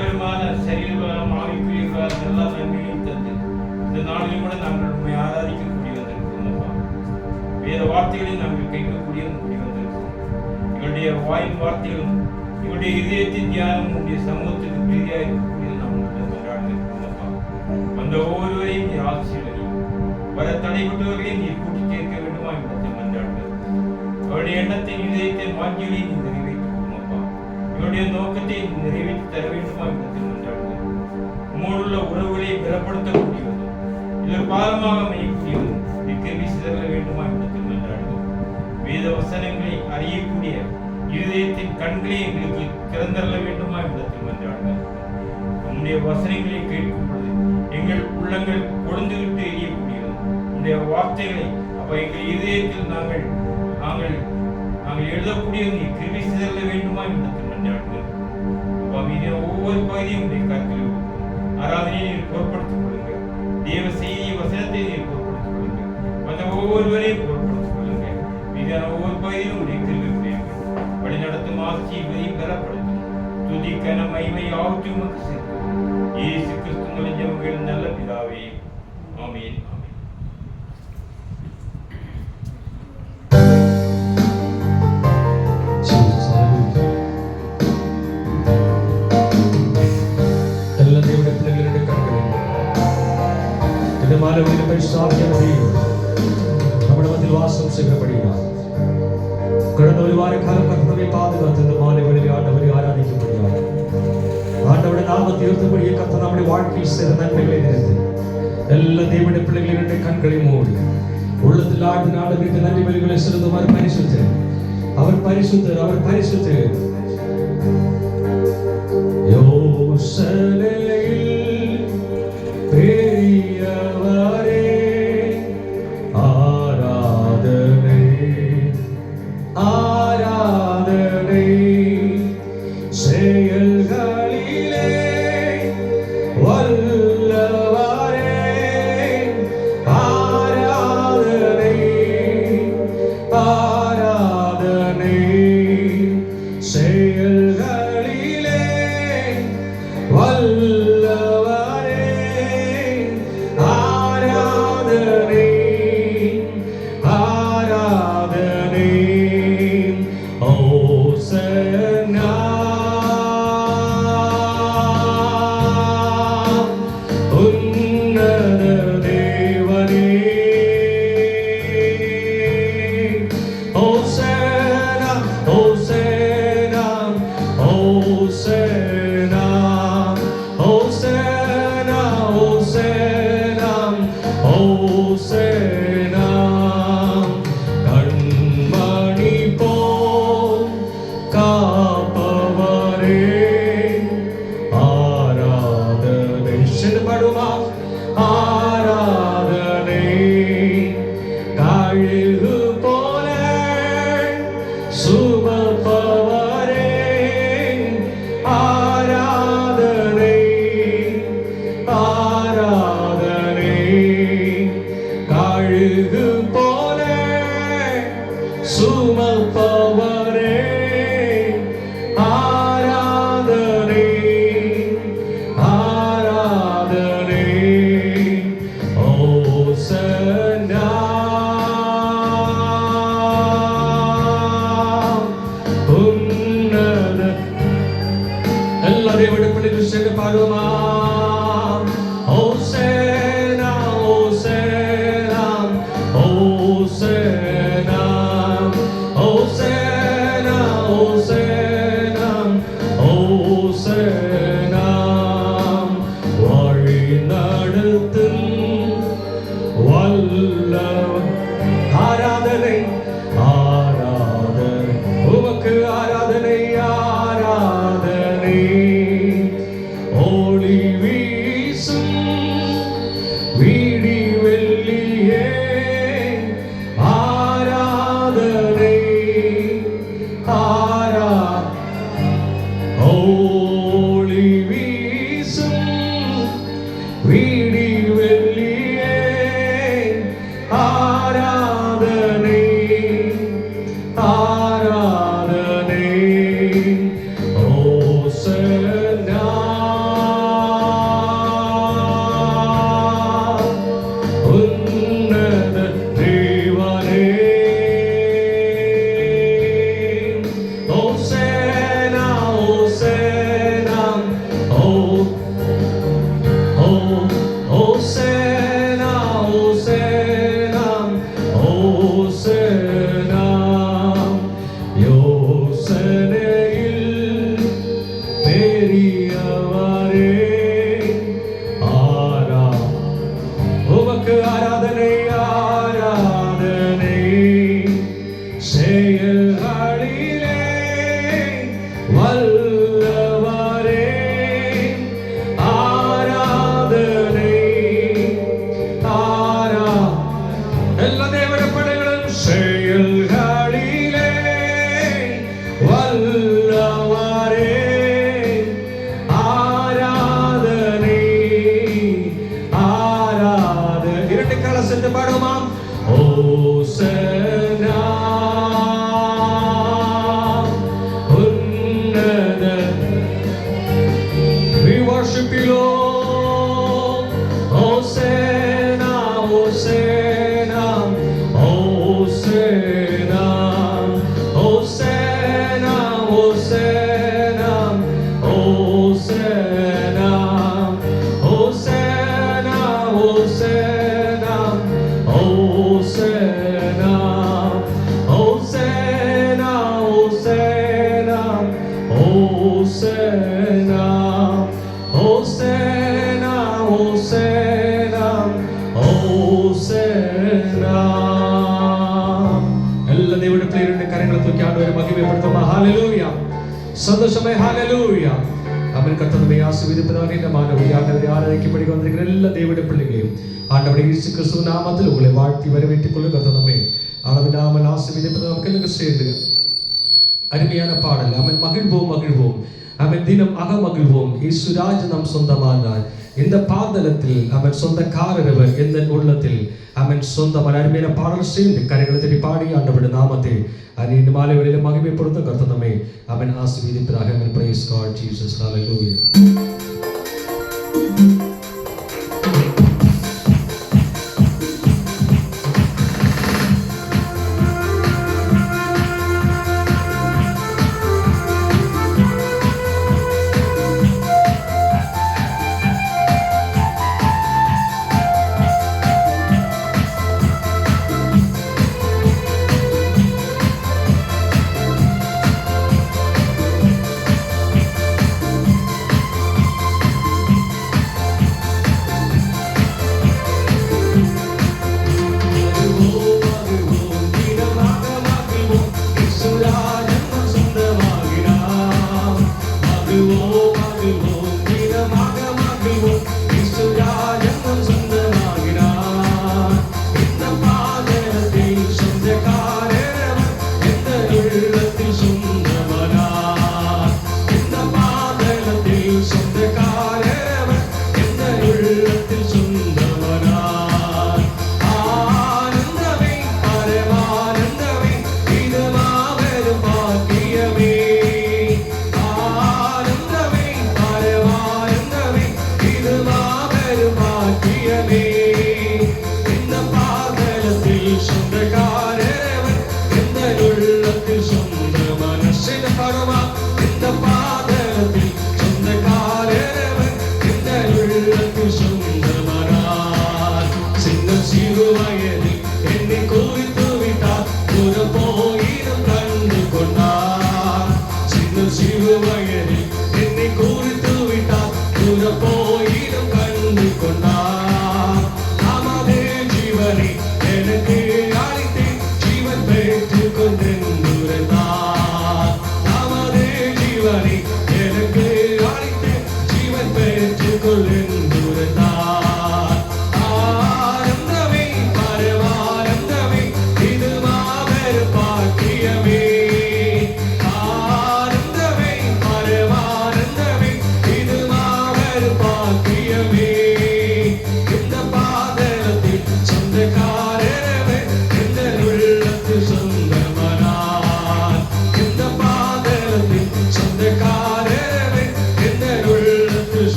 விதமான சரீரம் ஆவிக்குரிய எல்லா நன்மையும் தந்து இந்த நாளிலும் கூட நாங்கள் உண்மை ஆராதிக்கக்கூடிய வந்திருக்கிறோம். வேத வார்த்தைகளை நாங்கள் கேட்கக்கூடிய கூடி வந்திருக்கிறோம். எங்களுடைய வாயின் வார்த்தைகளும் எங்களுடைய இதயத்தின் தியானம் உடைய சமூகத்துக்கு பிரீதியாக இருக்கக்கூடிய நாம் கொண்டாடிருக்கிறோம். வந்த ஒவ்வொருவரையும் நீ ஆசீர்வதி. வர தடைப்பட்டவர்களையும் நீ கூட்டி சேர்க்க வேண்டுமா இடத்தில் மன்றாடுகிறது. அவருடைய எண்ணத்தை இதயத்தை மாற்றியை நீ நிறைவேற்றுவோம். இவருடைய நோக்கத்தை நிறைவேற்றி தர வேண்டுமா இடத்தில் மன்றாடுகிறது. உம்மோடுள்ள உறவுகளை பலப்படுத்தக்கூடியது, இதற்கு பாதமாக அமையக்கூடியது நீ கேள்வி சிதற வேண்டுமா இடத்தில் மன்றாடுகிறது. வேத வசனங்களை அறியக்கூடிய இதயத்தின் கண்களை எங்களுக்கு திறந்தள்ள வேண்டுமா இடத்தில் மன்றாடுகிறது. உன்னுடைய வசனங்களை கேட்கும் பொழுது எங்கள் உள்ளங்கள் கொழுந்துவிட்டு எரியக்கூடியது. உன்னுடைய வார்த்தைகளை அப்ப எங்கள் இதயத்தில் நாங்கள் நாங்கள் நாங்கள் எழுதக்கூடிய நீ கிருபை சிதற வேண்டுமா இடத்தில் மன்றாடுகிறது. ஒவ்வொரு பகுதியும் உடைய கருத்தில் ஆராதனையை நீர் பொருட்படுத்திக் கொள்ளுங்கள். தேவ செய்தி வசனத்தை நீர் பொருட்படுத்திக் கொள்ளுங்கள். அந்த ஒவ்வொருவரையும் பொருட்படுத்திக் கொள்ளுங்கள். மீதான ஒவ்வொரு பகுதியிலும் உடைய கிருபை புரியுங்கள். வழிநடத்தும் ஆசீர்வதியை பலப்படுத்தும். துதிக்கன மகிமை ஆவற்றை உமக்கு சேர்க்கும். இயேசு கிறிஸ்துவின் ஜெபங்கள் நல்ல பிதாவே, ஆமென். வாசம் செய்கிறபடியால் கடந்த ஒரு வார காலம் கர்த்தரை பாதுகாத்து இந்த மாலை வேளையில் ஆண்டவரை ஆராதிக்கப்படுகிறார். ஆண்டவருடைய நாமத்தை உயர்த்தபடியே கர்த்தர் நம்முடைய வாழ்க்கையில் செய்த நன்மைகளை நினைத்து எல்லா தேவனுடைய பிள்ளைகளினுடைய கண்களை மூடி உள்ளத்தில் ஆண்டு ஆண்டவருக்கு நன்றி பலிகளை செலுத்துமாறு பரிசுத்தர். அவர் பரிசுத்தர், அவர் பரிசுத்தர். யோசனையில் பெரியவரே ஆராதனை ஆராதனை செயல்களிலே வல்லவரே ஆராதனை ஆராதனை செயல்களிலே வல்லவரே ஆராதனை ஆராதனை ஓசன்னா உன்னத தேவனே ஓசன்னா ஓசன்னா ஓசன்னா ஓசன்னா ஓசன்னா ஓசன்னா கண்மணி போல் காப்பவரே ஆராதனை செல்படுமா ஆராதனை கழுகு போல சுமப்பவரே ஆராதனை ஆராதனை கழுகு போல சுமப்பவரே ஆராதனை ஆராதனை ஓசன்னா உன்னத எல்லா தேவனுடைய பிள்ளைகள் சேர்ந்து பாடுவோமா ஓசன்னா ஓசன்னா ஓசன்னா ஓசன்னா ஓசன்னா ஓசன்னா வழி நடத்தும் வல்லவர் ஆராதனை ஆராதனை உமக்கு ஆராதனை ஆராதனை ஒளி worship you, Lord. Hosanna, Hosanna, Hosanna, Hosanna, Hosanna, Hosanna, Hosanna, Hosanna, Hosanna, Hosanna, Hosanna, Hosanna, Hosanna, Hosanna, Hosanna. എല്ലാ ദൈവയുടെ പേരിന്റെ കരങ്ങൾ തൂക്കി ആണ്ടവരെ മഹിമപ്പെടുത്തുക. ഹല്ലേലൂയ. സന്തോഷമേ ഹല്ലേലൂയ. അവൻ കർത്താവേ ആശീർവദിപ്പതാകട്ടെ. இந்த மாணவர்கள் ஆண்டவரை ஆராதிக்கப்படி வந்திருக்கிற எல்லா தேவனுடைய பிள்ளைகளையும் ஆண்டவருடைய இயேசு கிறிஸ்து நாமத்தில் உங்களை வாழ்த்தி வரவேற்றுக் கொள்ளுங்க. கர்த்தாவே அளவில்லாமல் ஆசீர்வதிப்பது நமக்கு எல்லாம் சேர்ந்து அருமையான பாடல். அவன் மகிழ்வோம் மகிழ்வோம், அவன் தினம் அகமகிழ்வோம், இயேசுராஜ் நம் சொந்தமானார். இந்த பாதலத்தில் அவன் சொந்தக்காரர் எந்த உள்ளத்தில் அவன் சொந்தமான அருமையான பாடல் சேர்ந்து கரைகளை தேடி பாடி ஆண்டவருடைய நாமத்தை இந்த மாலை வேளையில மகிமைப்படுத்தும் கர்த்தனமே அவன் ஆசீர்வதிப்பதாக. அவன் praise God Jesus. Hallelujah.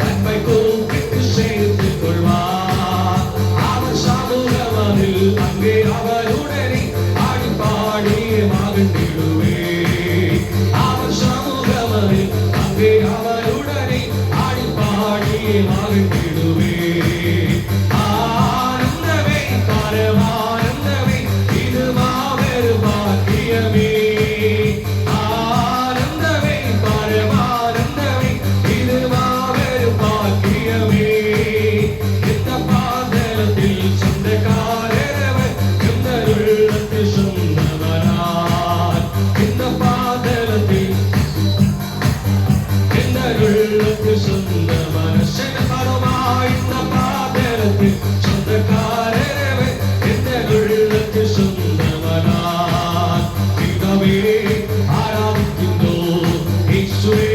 அன்பை கூப்பிட்டு சேர்த்துக் கொள்வார். அவர் சாமு சொந்தக்காரரவர் இந்த உள்ளத்தில் சொந்தவரார் இந்த பாதலத்தில் இந்த உள்ளத்தில் சொந்தவர செனபரமாய் இந்த பாதலத்தில் சொந்தக்காரரவர் இந்த உள்ளத்தில் சொந்தவரார் பிதாவே ஆராதிக்கின்றோம் இயேசுவே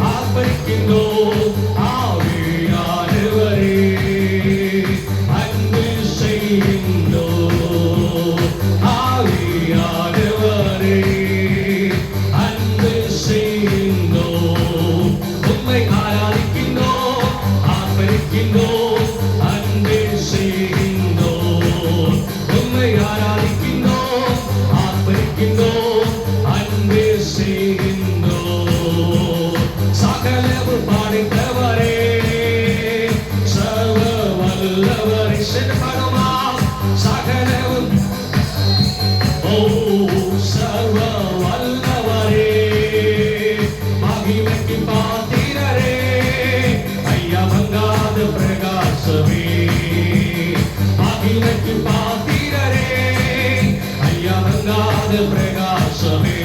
ஆர்ப்பரிக்கின்றோம் ஆவியானவரே அன்பு செய்கின்றோம் ஆவியானவரே அன்பு செய்கின்றோம் உம்மை ஆராதிக்கின்றோம் ஆர்ப்பரிக்கின்றோம் அன்பு செய்கின்றோம் உம்மை ஆராதிக்கின்றோம் ஆர்ப்பரிக்கின்றோம் அன்பு செய்கின்றோம் சகலவு படைத்தவரே சர்வ வல்லவரே செனபரமா சகலவு ஓ சர்வ வல்லவரே மகிமைக்கு பாத்திரரே ஐயா மங்காத பிரகாசமே மகிமைக்கு பாத்திரரே ஐயா மங்காத பிரகாசமே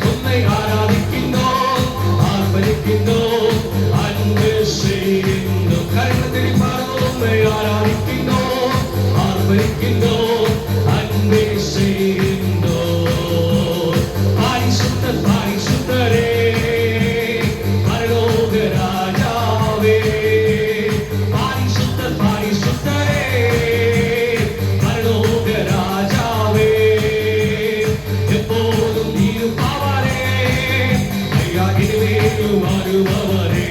உன்னை ஆராதிக்கின்றோம் ஆர்ப்பரிக்கின்றோம் அன்பு செய்கின்றோம் கருணை பாடும் உன்னை ஆராதிக்கின்றோம் ஆர்ப்பரிக்கின்றோம் அன்பு செய்கின்றோம் பரிசுத்தர் பரிசுத்தரே பரலோக ராஜாவே பரிசுத்தர் பரிசுத்தரே பரலோக ராஜாவே எப்போதும் இருப்பவரே ஐயா இனிமேலும் வருபவரே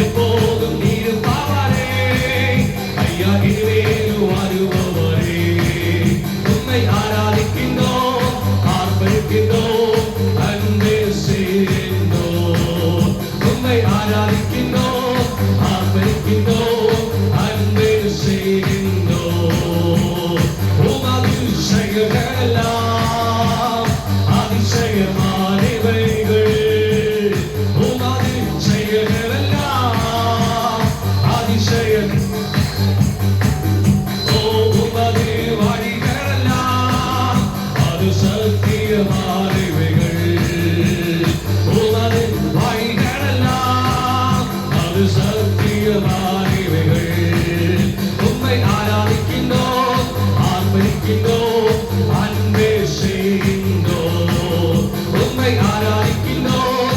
எப்போதும் இருப்பவரே ஐயா இனிமேலும் வருபவரே உம்மை ஆராதிக்கின்றோம் ஆர்ப்பரிக்கின்றோம் அன்பு செய்கின்றோம் உம்மை ஆராதிக்கின்றோம் ஆர்ப்பரிக்கின்றோம் அன்பு செய்கின்றோம் உமது செயல்களெல்லாம் அதிசயமானவைகள் உமது செயல்களெல்லாம் அதிசயம் ஓ உமது வழிகளெல்லாம் அது சத்தியமானவைகள் உமது வழிகளெல்லாம் அது சத்தியமானவைகள் உம்மை ஆராதிக்கின்றோம் ஆர்ப்பரிக்கின்றோம் அன்பே செய்கின்றோம் உம்மை ஆராதிக்கின்றோம்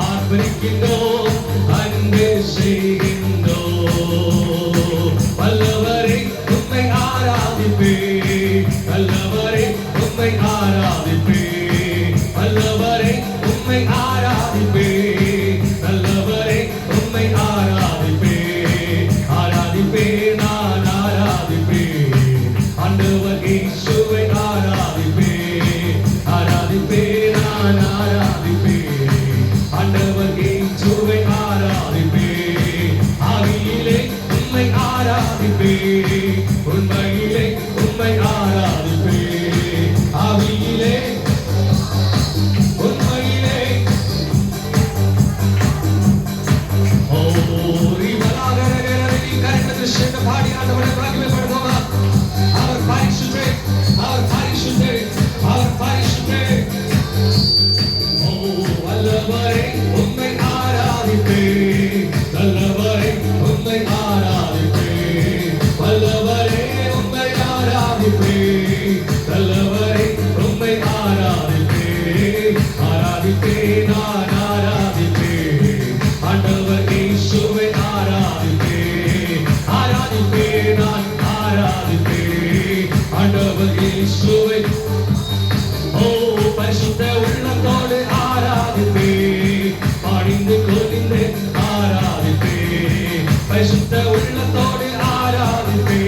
ஆர்ப்பரிக்கின்றோம் அன்பே செய்கின்றோம் வல்லவரே உம்மை ஆராதிப்பே வல்லவரே உம்மை ஆராதிப்பே வல்லவரே உம்மை ஆராதிப்பே நல்லவரே உம்மை ஆராதிப்பே ஆராதிப்பே நான் ஆராதிப்பே ஆண்டவர் இயேசுவை ஆராதிப்பே ஆராதிப்பே நான் ஆராதிப்பே ஆண்டவர் இயேசுவை ஆராதிப்பே ஆவியிலே உம்மை ஆராதிப்பே உண்மையிலே உம்மை ஆராதிப்பே ஆவியிலே உண்மையிலே ஓ ரிவலாகரகரதி கரெக்ட் சென்ட பாடி ஆண்டவரை மகிமைப்படுத்துவோமா அவர் பரிசுத்தே அவர் பரிசுத்தே அவர் பரிசுத்தே ஓ வல்லவரே உம்மை ஆராதிப்பே நல்லவரே உம்மை ஆராதிப்பே வல்லவரே உம்மை ஆராதிப்பே நல்லவரே உம்மை ஆராதிப்பே ஆராதிப்பே நான் ஆராதிப்பே ஆண்டவர் இயேசுவை ஆராதிப்பே ஆராதிப்பே நான் ஆராதிப்பே ஆண்டவர் இயேசுவை ஓ பரிசுத்த உள்ளத்தோடு ஆராதிப்பே பாடிந்து கொடிந்து ஆராதிப்பே பரிசுத்த உள்ளத்தோடு ஆராதிப்பே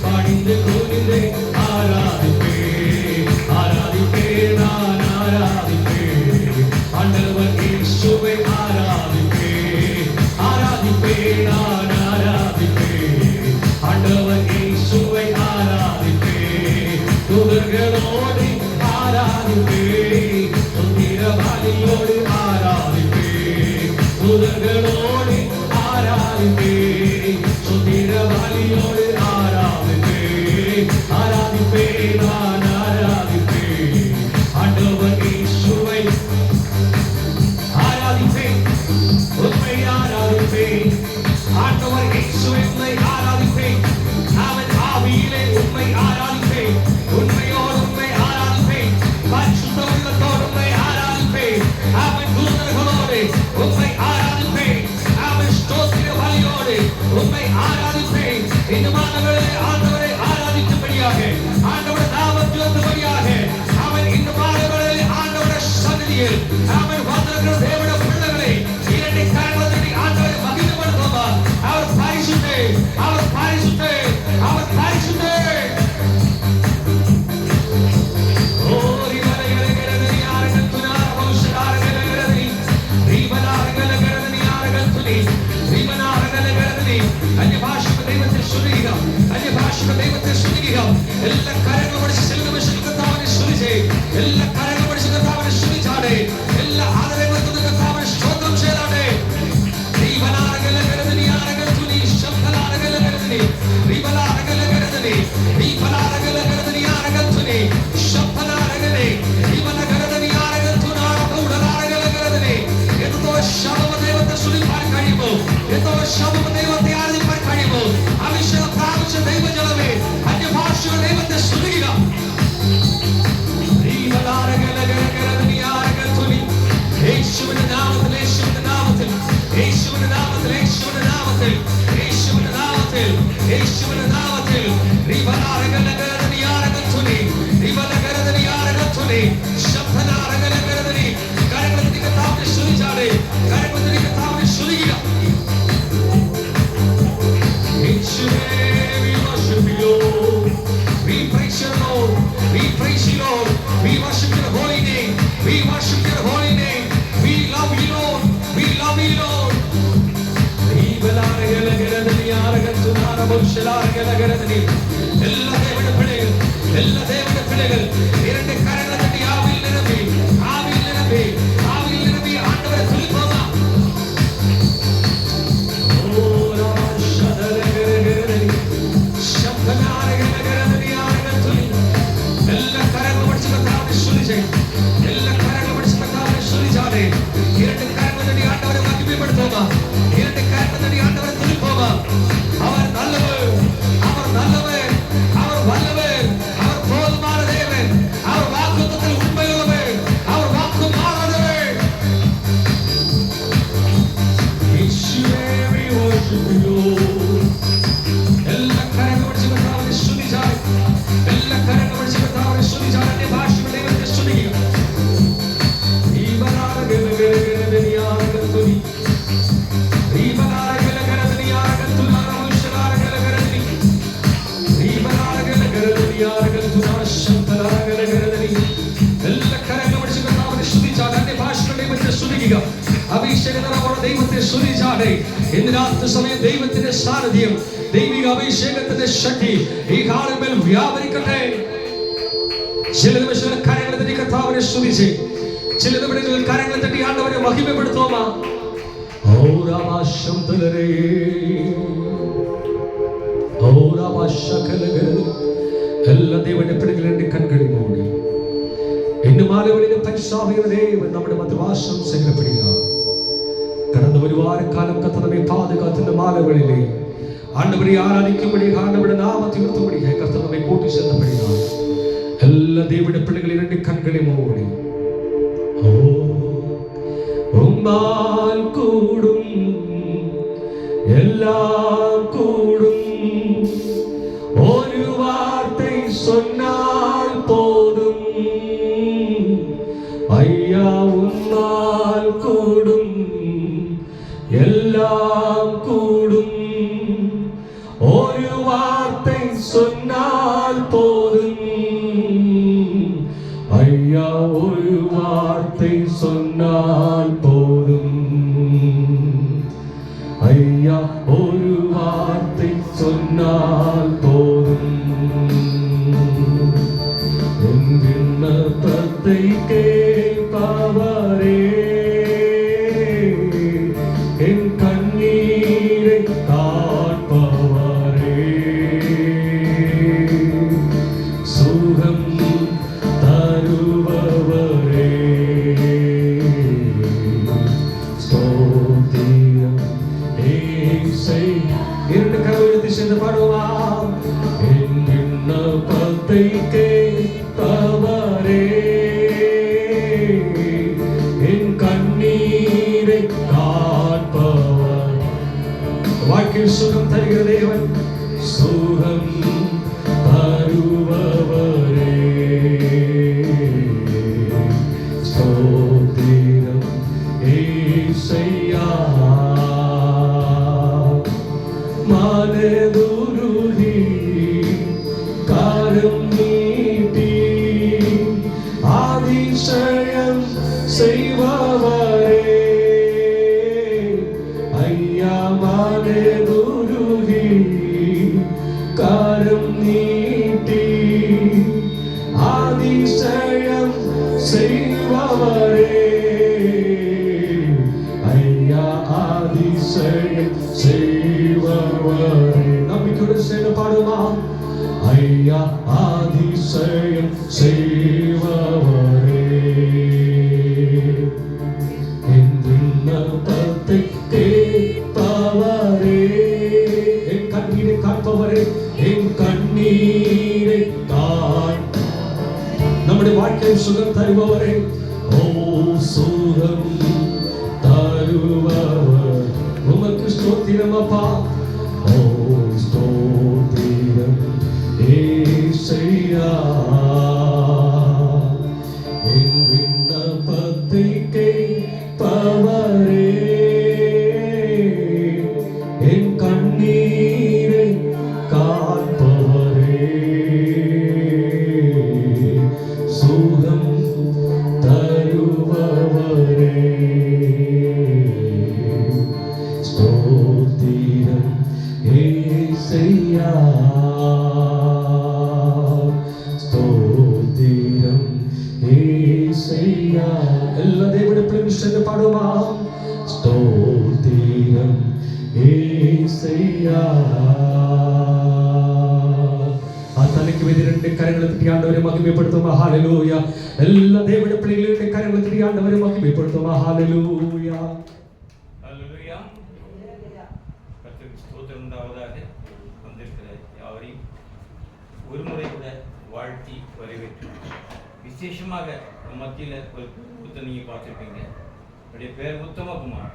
பாடிந்து கொடிந்து ஆராதிப்பே ஆராதிப்பே நான் ஆராதிப்பே ஆண்டவர் இயேசுவை ஆராதிப்பே ஆராதிப்பே நான் ஆராதிப்பே ஆண்டவர் இயேசுவை ஆராதிப்பே தூதர்கள் ஆவியோடு ஆராதிப்பேன், ஆராதிப்பேன், நான் ஆராதிப்பேன். ஆண்டவர் இயேசுவை ஆராதிப்பேன், உம்மை ஆராதிப்பேன். ஆண்டவர் இயேசுவை உம்மை ஆராதிப்பேன். அவன் ஆவியிலே உம்மை ஆராதிப்பேன், உண்மையோடு உம்மை ஆராதிப்பேன், பரிசுத்த உள்ளத்தோடு உம்மை ஆராதிப்பேன். அவன் தூதர்களோடு உம்மை ஆராதிப்பேன், அவன் ஸ்தோத்திர பலியோடு உம்மை ஆராதிப்பேன். இந்த மாதங்களிலே ஆண்டவரை ஆராதிக்கும்படியாக, ஆண்டவருடைய நாமத்தை உயர்த்தும்படியாக, அவன் இந்த மாதங்களிலே ஆண்டவருடைய சந்நிதியில் அவன் வந்திருக்கிற தேவனுடைய பிள்ளைகளை இரண்டு கரங்களை ஆண்டவரை மகிமைப்படுத்துவார். அவர் பரிசுத்தே, அவர் பரிசுத்தே, அவர் பரிசுத்தே. എല്ലാ കരങ്ങളും പഠിച്ച് എല്ലാ കരങ്ങളും പഠിച്ച് കർത്താവിനെ സ്തുതിച്ചാടേ, എല്ലാ ആദരങ്ങളും കർത്താവിനെ സ്തോത്രം ചെയ്താടേ. ദൈവത്തെ ആരാധിക്കാൻ കഴിയുമോ? അഭിഷേകം പ്രാപിച്ച ദൈവജനമേ, അന്യഭാഷകൾ ദൈവത്തെ സ്തുതിക്കുക. യേശുവിന്റെ നാമത്തിൽ, യേശുവിന്റെ നാമത്തിൽ, യേശുവിന്റെ നാമത്തിൽ, യേശുവിന്റെ നാമത്തിൽ, യേശുവിന്റെ നാമത്തിൽ, യേശുവിന്റെ നാമത്തിൽ. കരങ്ങളിൽ കർത്താവിനെ സ്തുതിച്ചാടേ, കരങ്ങളിൽ കർത്താവിനെ സ്തുതിക്കുക. We worship you, Lord. We praise you, Lord. We praise you, Lord. We worship your holy name. We worship your holy name. We love you, Lord. We love you, Lord. എല്ലാ ദേവന്റെ പിള്ളകൾ, എല്ലാ ദേവന്റെ പിള്ളകൾ இரண்டு കരങ്ങൾ തട്ടി ആവിയിൽ നിറമ്പി, ആവിയിൽ നിറമ്പി, ആവിയിൽ നിറമ്പി ആണ്ടവരെ തുല്യമാകാം. എല്ലാ കരങ്ങൾ പഠിച്ച് കർത്താവിനെ സ്തുതിച്ചേ, എല്ലാ കരങ്ങൾ പഠിച്ച് കർത്താവിനെ സ്തുതിച്ചാടേ. இரண்டு കരങ്ങൾ തട്ടി ആണ്ടവരെ മഹിമപ്പെടുത്തുക, இரண்டு കരങ്ങൾ തട്ടി ആണ്ടവരെ തുല്യമാകുക. അവർ നല്ലവർ, അവർ നല്ലവർ, അവർ വല്ലവർ, അവർ പോതുமான தேவன், அவர் வாக்குத்தத்தத்தில் உண்மையுள்ளவர், அவர் வாக்கு மாறாதவர். യേശുവേ, we worship you. എല്ലാ കരങ്ങൾ പഠിച്ച് കർത്താവിനെ സ്തുതിച്ചാൽ, എല്ലാ കരങ്ങൾ പഠിച്ച് കർത്താവിനെ സ്തുതിച്ചാൽ അന്യഭാഷകൾ ദൈവത്തെ സ്തുതിക്കുക. അഭിഷേകത്തോടെ ദൈവത്തെ സ്തുതിച്ചാടേ. ഇന്ന് രാത്രി സമയം ദൈവത്തിന്റെ സാന്നിധ്യം, ദൈവിക അഭിഷേകത്തിന്റെ ശക്തി ഈ കാലമേൽ വ്യാപരിക്കട്ടെ. ചില നിമിഷങ്ങളിൽ കരങ്ങൾ തട്ടി കർത്താവിനെ സ്തുതിച്ച്, ചില നിമിഷങ്ങളിൽ കരങ്ങൾ തട്ടി ആണ്ടവരെ മഹിമപ്പെടുത്തുവാ. എല്ലാ ദൈവന്റെ പിടികളുടെ കൺകളിൽ മൂടി ഇന്ന് മാലകളിലെ പരിശോധന ദൈവം നമ്മുടെ മധ്യവാസം സംഘടിപ്പിക്കുക. കടന്നു ഒരുപാട് കാലം കർത്താവേ പാതുകാത്തിന്റെ മാലകളിലെ ആണ്ടവരെ ആരാധിക്കുമ്പടി ആണ്ടവരുടെ നാമത്തെ ഉയർത്തുമ്പടി കർത്താവേ കൂട്ടി ചെന്നപ്പെടുക. എല്ലാ ദൈവന്റെ പിടികളിൽ രണ്ട് കൺകളിൽ മൂടി കൂടും എല്ലാം കൂടും ഒരു വാർത്ത சொன்னால் போதும் ஐயா உன்னால் கூடும் எல்லாம் கூடும் ஒரு வார்த்தை சொன்னால் போதும் ஐயா ஒரு வார்த்தை சொன்னால் போதும் ஐயா ஒரு வார்த்தை சொன்னால் போதும் என் விண்ணப்பத்தை கேட்பவரே என் கண்ணீரை காண்பவரே பத்தை கேட்பவரே, என் கண்ணீரை காண்பவர். வாழ்க்கையில் சுகம் தருகிற தேவன், சுகம் தருபவரே. ஸ்தோத்திரம் ஏசையா. மனதுருகி காலம் நீட்டி அதிசயம் செய்பவரே, ஐயா மனதுருகி காலம் நீட்டி அதிசயம் செய்பவரே, ஐயா அதிசயம் செய்பவரே. நம்பிக்கையோடு சேர்ந்து பாடுமா? ஐயா அதிசயம் செய்பவரே, என் விண்ணப்பத்தை கேட்பவரே, என் கண்ணீரை காண்பவரே, என் கண்ணீரை நம்முடைய வாழ்க்கையில் சுகம் தருபவரே. ஓ சுகம் தருபவர், உமக்கு ஸ்தோத்திரம் அப்பா. ஓ ஸ்தோத்திரம் ஏசையா. என் விண்ணப்பத்தை கேட்பவரே, என் கண்ணீரை காண்பவரே, சுகம் தருபவரே. ஸ்தோத்திரம் ஏசையா, ஸ்தோத்திரம் ஏசையா. எல்லா தேவனுடைய பிள்ளைகள் சேர்ந்து பாடுமா? ஸ்தோத்திரம் ஏசையா. தலைக்கு மீது இரண்டு கரங்களை தட்டி ஆண்டவரை மகிமைப்படுத்துமா? ஹல்லேலூயா. எல்லா தேவனுடைய பிள்ளைகளுடைய கரங்களை தட்டி ஆண்டவரை மகிமைப்படுத்துமா? ஹல்லேலூயா. ஹல்லேலூயா. கர்த்தருக்கு ஸ்தோத்திரம் உண்டாவதாக. வந்திருக்கிற யாவரையும் ஒரு முறை கூட வாழ்த்தி வரவேற்று, விசேஷமாக மத்தியில் ஒரு புத்தனை நீங்கள் பார்த்துருப்பீங்க. அவருடைய பேர் உத்தமகுமார்.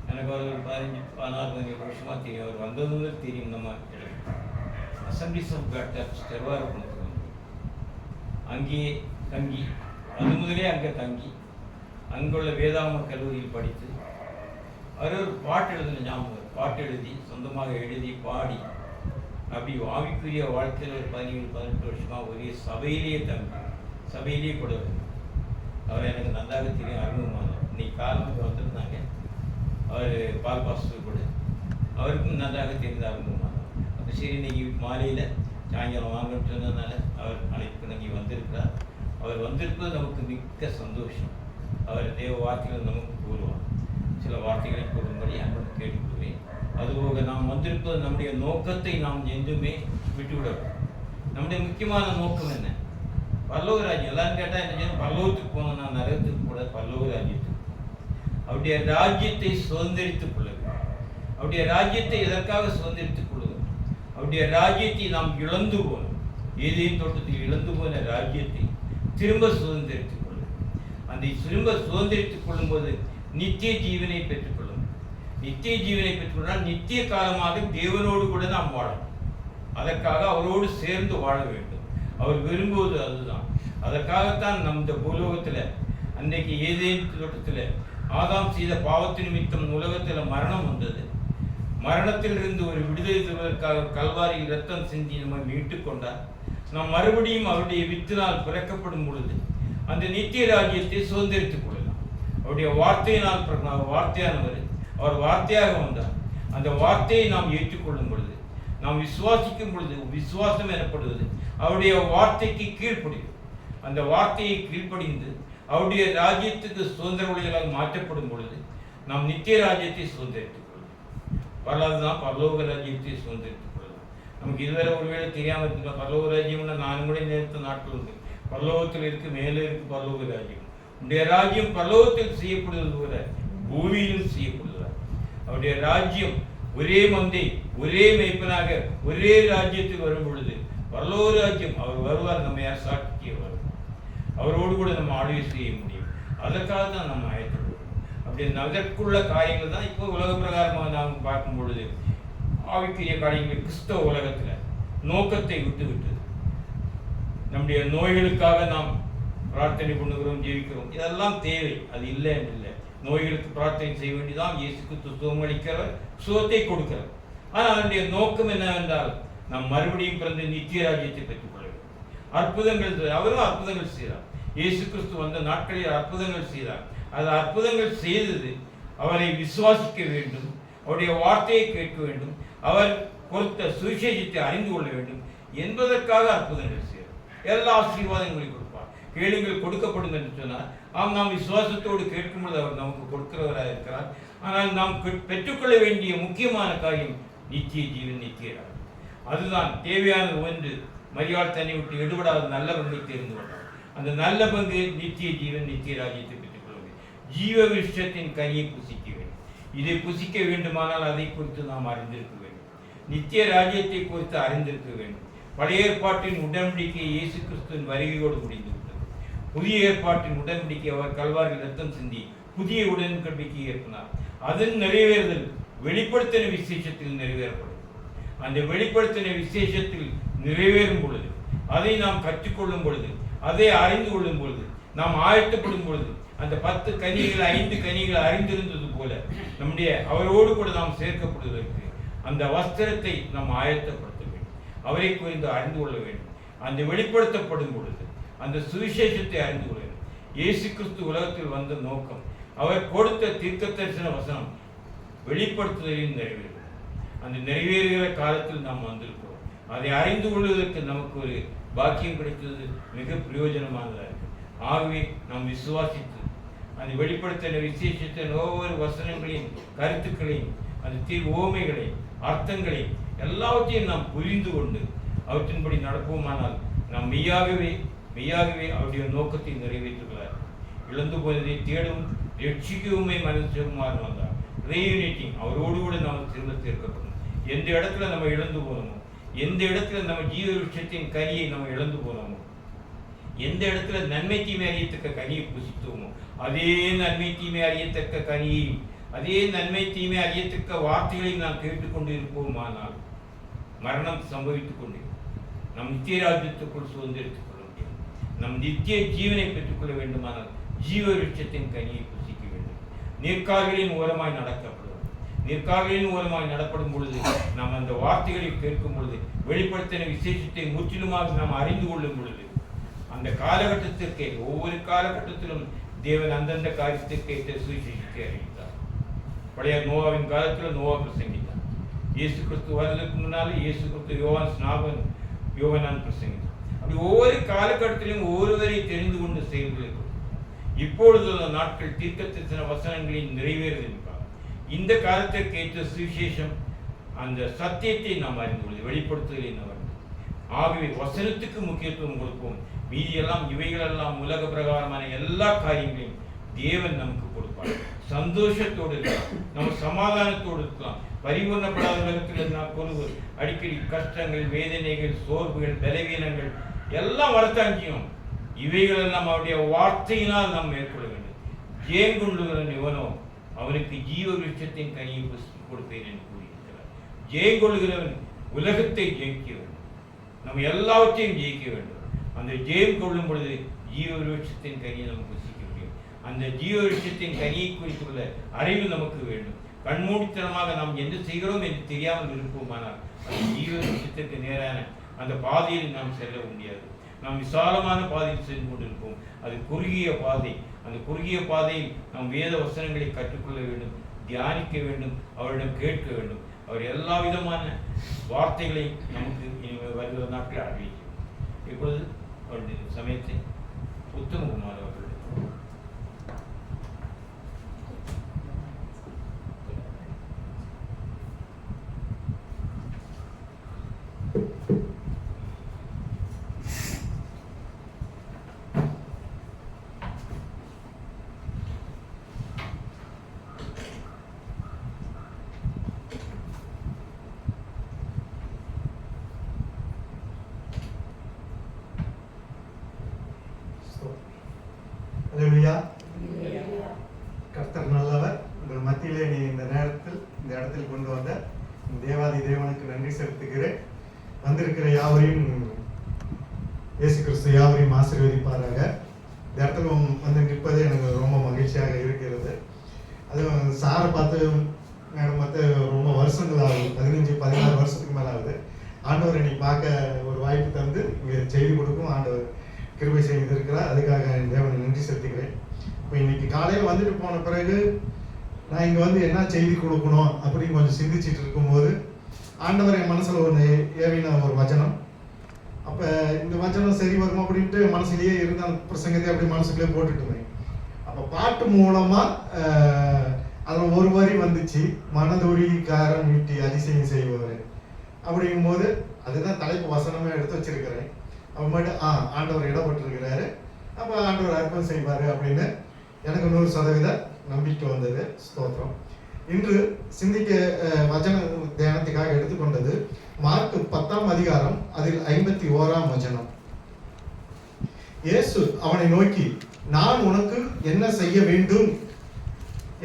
எனக்கு அவர் ஒரு 15-16 வருஷமாக தெரியும். அவர் வந்ததுன்னு தெரியும். நம்ம Assemblies of God church Thiruvarur அங்கேயே தங்கி, அது முதலே அங்கே தங்கி அங்குள்ள வேதாம கல்லூரியில் படித்து அவர் ஒரு பாட்டு எழுதின ஞாபகம். பாட்டு எழுதி சொந்தமாக எழுதி பாடி அப்படி ஆவிக்குரிய வாழ்க்கையில் ஒரு 17-18 வருஷமாக ஒரே சபையிலேயே கூட அவர் எனக்கு நன்றாக தெரியும். அறிமுகமானவர். இன்னைக்கு காலமுக்கு வந்திருந்தாங்க. அவர் பால் பாஸ்டர் கூட, அவருக்கும் நன்றாக தெரிந்த அறிமுகமானவர். அப்போ சரி, இன்னைக்கு மாலையில் சாயங்காலம் வாங்கன்னு சொன்னதுனால அவர் அழைப்பு இங்கே வந்திருக்கிறார். அவர் வந்திருப்பது நமக்கு மிக்க சந்தோஷம். அவர் தேவ வார்த்தைகள் நமக்கு கூறுவார். சில வார்த்தைகளை கூறும்படி அன்பு கேட்டுக்கொள்வேன். அதுபோக நாம் வந்திருப்பது நம்முடைய நோக்கத்தை நாம் எதுவுமே விட்டுவிடக்கூடாது. நம்முடைய முக்கியமான நோக்கம் என்ன? பல்லவ ராஜ்யம். எல்லாரும் கேட்டால் என்ன செய்யணும்? பல்லவத்துக்கு போகணும். நான் நரகத்துக்கு கூட பல்லவ ராஜ்யத்துக்கு. அவருடைய ராஜ்யத்தை சுதந்திரித்துக் கொள்ளுங்கள். அவருடைய ராஜ்யத்தை எதற்காக சுதந்திரித்துக் கொள்ளுங்கள்? அவருடைய ராஜ்யத்தை நாம் இழந்து போனோம். ஏதேன் தோட்டத்தில் இழந்து போன ராஜ்யத்தை திரும்ப சுதந்திரித்துக் கொள்ளுங்கள். அந்த திரும்ப சுதந்திரித்துக் கொள்ளும்போது நித்திய ஜீவனை பெற்றுக்கொள்ளும். நித்திய ஜீவனை பெற்றுக்கொண்டால் நித்திய காலமாக தேவனோடு கூட நாம் வாழணும். அதற்காக அவரோடு சேர்ந்து வாழ வேண்டும். அவர் விரும்புவது அதுதான். அதற்காகத்தான் நம் இந்த பூலோகத்தில் அன்றைக்கு ஏதேன் தோட்டத்தில் ஆதாம் செய்த பாவத்தின் நிமித்தம் உலகத்தில் மரணம் வந்தது. மரணத்திலிருந்து ஒரு விடுதலை தருவதற்காக கல்வாரியில் ரத்தம் சிந்தி நம்ம மீட்டு கொண்டார். நாம் மறுபடியும் அவருடைய வித்தினால் பிறக்கப்படும் பொழுது அந்த நித்திய ராஜ்யத்தை சுதந்திரித்துக் கொள்ளலாம். அவருடைய வார்த்தையினால் வார்த்தையானவர், அவர் வார்த்தையாக வந்தார். அந்த வார்த்தையை நாம் ஏற்றுக்கொள்ளும் பொழுது, நாம் விசுவாசிக்கும் பொழுது, விசுவாசம் எனப்படுவது அவருடைய வார்த்தைக்கு கீழ்ப்படியும். அந்த வார்த்தையை கீழ்ப்படிந்து அவருடைய ராஜ்யத்துக்கு சுதந்திர வழிகளாக மாற்றப்படும் பொழுது நாம் நித்திய ராஜ்யத்தை சுதந்திரித்துக் கொள்ளலாம். வரலாறுதான் பரலோக ராஜ்யத்தை சுதந்திரித்துக் கொள்ளலாம். நமக்கு இதுவரை ஒருவேளை தெரியாமல் இருக்குங்க. பரலோக ராஜ்யம்னா நான் கூட நேரத்த நாட்கள் உண்டு. பரலோகத்தில் இருக்கு, மேலே இருக்கு பரலோக ராஜ்யம். உடைய ராஜ்யம் பரலோகத்தில் செய்யப்படுவது போல பூமியிலும் செய்யப்படுகிறார். அவருடைய ராஜ்யம் ஒரே மந்தை, ஒரே மெய்ப்பனாக ஒரே ராஜ்யத்துக்கு வரும் பொழுது பரலோக ராஜ்யம் அவர் வருவார், நம்ம யார் சாட்சியே வருவார், அவரோடு கூட நம்ம ஆளுகை செய்ய முடியும். அதற்காக தான் நம்ம ஆயத்தப்படுவோம். அப்படி அதற்குள்ள காரியங்கள் தான் இப்போ உலக பிரகாரமாக நாம் பார்க்கும் பொழுது ஆவிக்குரிய காரியங்கள் கிறிஸ்தவ உலகத்தில் நோக்கத்தை விட்டு விட்டது. நம்முடைய நோய்களுக்காக நாம் பிரார்த்தனை பண்ணுகிறோம், ஜெபிக்கிறோம், இதெல்லாம் தேவை, அது இல்லை என்று இல்லை. நோய்களுக்கு பிரார்த்தனை செய்ய வேண்டியதான். இயேசு கிறிஸ்து சுகம் அளிக்கிறவர், சுகத்தை கொடுக்கிறவர். ஆனால் அதனுடைய நோக்கம் என்னவென்றால் நாம் மறுபடியும் பிறந்த நித்திய ராஜ்யத்தை பெற்றுக்கொள்ள வேண்டும். அற்புதங்கள், அவரும் அற்புதங்கள் செய்தார். இயேசு கிறிஸ்து வந்த நாட்களில் அற்புதங்கள் செய்தார். அது அற்புதங்கள் செய்தது அவரை விசுவாசிக்க வேண்டும், அவருடைய வார்த்தையை கேட்க வேண்டும், அவர் கொடுத்த சுவிசேஷத்தை அறிந்து கொள்ள வேண்டும் என்பதற்காக அற்புதங்கள் செய்தார். எல்லா ஆசீர்வாதங்களையும் கொடுப்பார். கேளுங்கள் கொடுக்கப்படும் என்று சொன்னார். நாம் விசுவாசத்தோடு கேட்கும்போது அவர் நமக்கு கொடுக்கிறவராக இருக்கிறார். ஆனால் நாம் பெற்றுக்கொள்ள வேண்டிய முக்கியமான காரியம் நித்திய ஜீவன், நித்திய ராஜ்யம். அதுதான் தேவையானது. ஒன்று, மரியாள் தன்னை விட்டு எடுபடாத நல்ல பங்கை தெரிந்து கொண்டார். அந்த நல்ல பங்கு நித்திய ஜீவன், நித்திய ராஜ்யத்தை பெற்றுக்கொள்ள வேண்டும். ஜீவ விருட்சத்தின் கனியை புசிக்க வேண்டும். இதை புசிக்க வேண்டுமானால் அதை குறித்து நாம் அறிந்திருக்க வேண்டும். நித்திய ராஜ்யத்தை குறித்து அறிந்திருக்க வேண்டும். பழைய ஏற்பாட்டின் உடன்படிக்கை இயேசு கிறிஸ்துவின் வருகையோடு முடிந்துவிட்டது. புதிய ஏற்பாட்டின் உடன்படிக்கை அவர் கல்வாரில் ரத்தம் சிந்தி புதிய உடன்படிக்கை ஏற்பினார். அதன் நிறைவேறுதல் வெளிப்படுத்தின விசேஷத்தில் நிறைவேறப்படும். அந்த வெளிப்படுத்தின விசேஷத்தில் நிறைவேறும் பொழுது, அதை நாம் கற்றுக்கொள்ளும் பொழுது, அதை அறிந்து கொள்ளும் பொழுது, நாம் ஆயத்தப்படும் பொழுது, அந்த 10 கனிகள் 5 கனிகள் அறிந்திருந்தது போல நம்முடைய அவரோடு கூட நாம் சேர்க்கப்படுவதற்கு அந்த வஸ்திரத்தை நாம் ஆயத்தப்படுத்த வேண்டும். அவரை குறித்து அறிந்து கொள்ள வேண்டும். அந்த வெளிப்படுத்தப்படும் பொழுது அந்த சுவிசேஷத்தை அறிந்து கொள்ள வேண்டும். இயேசு கிறிஸ்து உலகத்தில் வந்த நோக்கம், அவர் கொடுத்த தீர்க்க தரிசன வசனம் வெளிப்படுத்துதலின் நிறைவேறும். அந்த நிறைவேறுகிற காலத்தில் நாம் வந்திருக்கிறோம். அதை அறிந்து கொள்வதற்கு நமக்கு ஒரு பாக்கியம் கிடைத்தது மிக பிரயோஜனமானதாக இருக்கு. ஆகவே நாம் விசுவாசித்து அந்த வெளிப்படுத்தின விசேஷத்தின் ஒவ்வொரு வசனங்களையும், கருத்துக்களையும், அந்த ஓமைகளையும், அர்த்தங்களையும் எல்லாவற்றையும் நாம் புரிந்து கொண்டு அவற்றின்படி நடப்போமானால் நாம் மெய்யாகவே அவருடைய நோக்கத்தை நிறைவேற்றுகிறார். இழந்து போனதை தேடும் ரட்சிக்கவுமே மனுஷகுமாரன் வந்தார். ரீயூனிட்டிங், அவரோடு கூட நாம் திரும்ப சேர்க்கப்படும். எந்த இடத்துல நம்ம இழந்து போனோமோ, எந்த இடத்துல நம்ம ஜீவ விருட்சத்தின் கனியை நம்ம இழந்து போனோமோ, எந்த இடத்துல நன்மை தீமை அறியத்தக்க கனியை புசித்தோமோ, அதே நன்மை தீமை அறியத்தக்க கனியையும், அதே நன்மை தீமை அறியத்தக்க வார்த்தைகளையும் நாம் கேட்டுக்கொண்டு இருப்போமானால் மரணம் சம்பவித்துக் கொண்டு நம் நித்திய ராஜ்யத்துக்குள் சுதந்திரித்துக் கொள்ள முடியும். நம் நித்திய ஜீவனை பெற்றுக்கொள்ள வேண்டுமானால் ஜீவ விருட்சத்தின் கனியை புசிக்க வேண்டும். நீர்க்கால்களின் ஓரமாய் நடக்கப்படும். நீர்க்கால்களின் ஓரமாய் நடப்படும் பொழுது நாம் அந்த வார்த்தைகளை கேட்கும் பொழுது, வெளிப்படுத்தின விசேஷத்தை முற்றிலுமாக நாம் அறிந்து கொள்ளும் பொழுது, அந்த காலகட்டத்திற்கே ஒவ்வொரு காலகட்டத்திலும் தேவன் அந்தந்த காரியத்திற்கேற்ற சுவிசேஷத்தை அறிவித்தார். பழைய நோவாவின் காலத்தில் நோவா பிரசங்கித்தார். இயேசு கிறிஸ்து வருவதற்கு முன்னாலே இயேசு கிறிஸ்து யோவான் பிரசங்கித்தார். அப்படி ஒவ்வொரு காலகட்டத்திலும் ஒவ்வொருவரை தெரிந்து கொண்டு செயல்படுகிறோம். இப்பொழுது நாட்கள் தீர்க்கதரிசன வசனங்களின் நிறைவேறுதல். இந்த காலத்திற்கேற்ற சுவிசேஷம், அந்த சத்தியத்தை நாம் அறிந்து கொள்வது, வெளிப்படுத்துதலை நாம் அறிந்து. ஆகவே வசனத்துக்கு முக்கியத்துவம் கொடுப்போம். மீதியெல்லாம் இவைகளெல்லாம் உலக பிரகாரமான எல்லா காரியங்களையும் தேவன் நமக்கு கொடுப்பார். சந்தோஷத்தோடு இருக்கலாம், நம்ம சமாதானத்தோடு இருக்கலாம். பரிபூர்ணப்படாத உலகத்தில் நான் கொள்வது அடிக்கடி கஷ்டங்கள், வேதனைகள், சோர்வுகள், பலவீனங்கள் எல்லாம் வரத்தாங்கியும் இவைகளெல்லாம் அவருடைய வார்த்தையினால் நாம் மேற்கொள்ள வேண்டும். ஜெயங்கொள்ளுகிறவன் எவனோ அவனுக்கு ஜீவ விருட்சத்தின் கனியை கொடுப்பேன் என்று கூறியிருக்கிறார். ஜெயங்கொள்ளுகிறவன் உலகத்தை ஜெயிக்க வேண்டும். நம்ம எல்லாவற்றையும் ஜெயிக்க வேண்டும். அந்த ஜெயம் கொள்ளும் பொழுது ஜீவ விருட்சத்தின் கனியை நமக்கு புசிக்க முடியும். அந்த ஜீவ விருட்சத்தின் கனியை குறித்துள்ள அறிவு நமக்கு வேண்டும். கண்மூடித்தனமாக நாம் என்ன செய்கிறோம் என்று தெரியாமல் இருப்போமானால் அந்த ஜீவ விருட்சத்திற்கு நேரான அந்த பாதையில் நாம் செல்ல முடியாது. நாம் விசாலமான பாதையில் சென்று கொண்டிருப்போம். அது குறுகிய பாதை. அந்த குறுகிய பாதையில் நாம் வேத வசனங்களை கற்றுக்கொள்ள வேண்டும், தியானிக்க வேண்டும், அவரிடம் கேட்க வேண்டும். அவர் எல்லா விதமான வார்த்தைகளையும் நமக்கு வருகிற நாட்கள் அறிவிக்கும். இப்பொழுது அவருடைய சமயத்தை உத்தமகுமார் அவர்கள் வந்திருக்கிற யாவரையும் இயேசு கிறிஸ்து யாவரையும் ஆசீர்வதிப்பாராக. இந்த இடத்துல வந்து நிற்பது எனக்கு ரொம்ப மகிழ்ச்சியாக இருக்கிறது. அதுவும் சாரை பார்த்து மேடம் பார்த்து ரொம்ப வருஷங்கள் ஆகுது, 15-16 வருஷத்துக்கு மேலே ஆகுது. ஆண்டவர் இன்னைக்கு பார்க்க ஒரு வாய்ப்பு தந்து இங்கே செய்தி கொடுக்கும் ஆண்டவர் கிருபை செய்திருக்கிறார். அதுக்காக தேவனை நன்றி செலுத்துகிறேன். இப்போ இன்னைக்கு காலையில் வந்துட்டு போன பிறகு நான் இங்கே வந்து என்ன செய்தி கொடுக்கணும் அப்படின்னு கொஞ்சம் சிந்திச்சுட்டு இருக்கும்போது ஆண்டவர் என் மனசில் ஒன்று ஏவின ஒரு வச்சனம். அப்போ இந்த வச்சனம் சரி வரும் அப்படின்ட்டு மனசுலேயே இருந்த அந்த பிரசங்கத்தை அப்படி மனசுக்குள்ளே போட்டுட்டு இருந்தேன். அப்போ பாட்டு மூலமாக அதில் ஒரு வரி வந்துச்சு, மனதுரிகாரம் மீட்டி அதிசயம் செய்வார் அப்படிங்கும்போது அதுதான் தலைப்பு வசனமே எடுத்து வச்சிருக்கிறேன். அப்புறமேட்டு ஆண்டவர் இடப்பட்டிருக்கிறாரு, அப்போ ஆண்டவர் அர்ப்பணம் செய்வார் அப்படின்னு எனக்கு 100% நம்பிக்கை வந்தது. ஸ்தோத்திரம். இன்று சிந்திக்க வசன தியானத்துக்காக எடுத்துக்கொண்டது மார்க் 10ஆம் அதிகாரம், அதில் 51ஆம் வசனம். இயேசு அவனை நோக்கி, நான் உனக்கு என்ன செய்ய வேண்டும்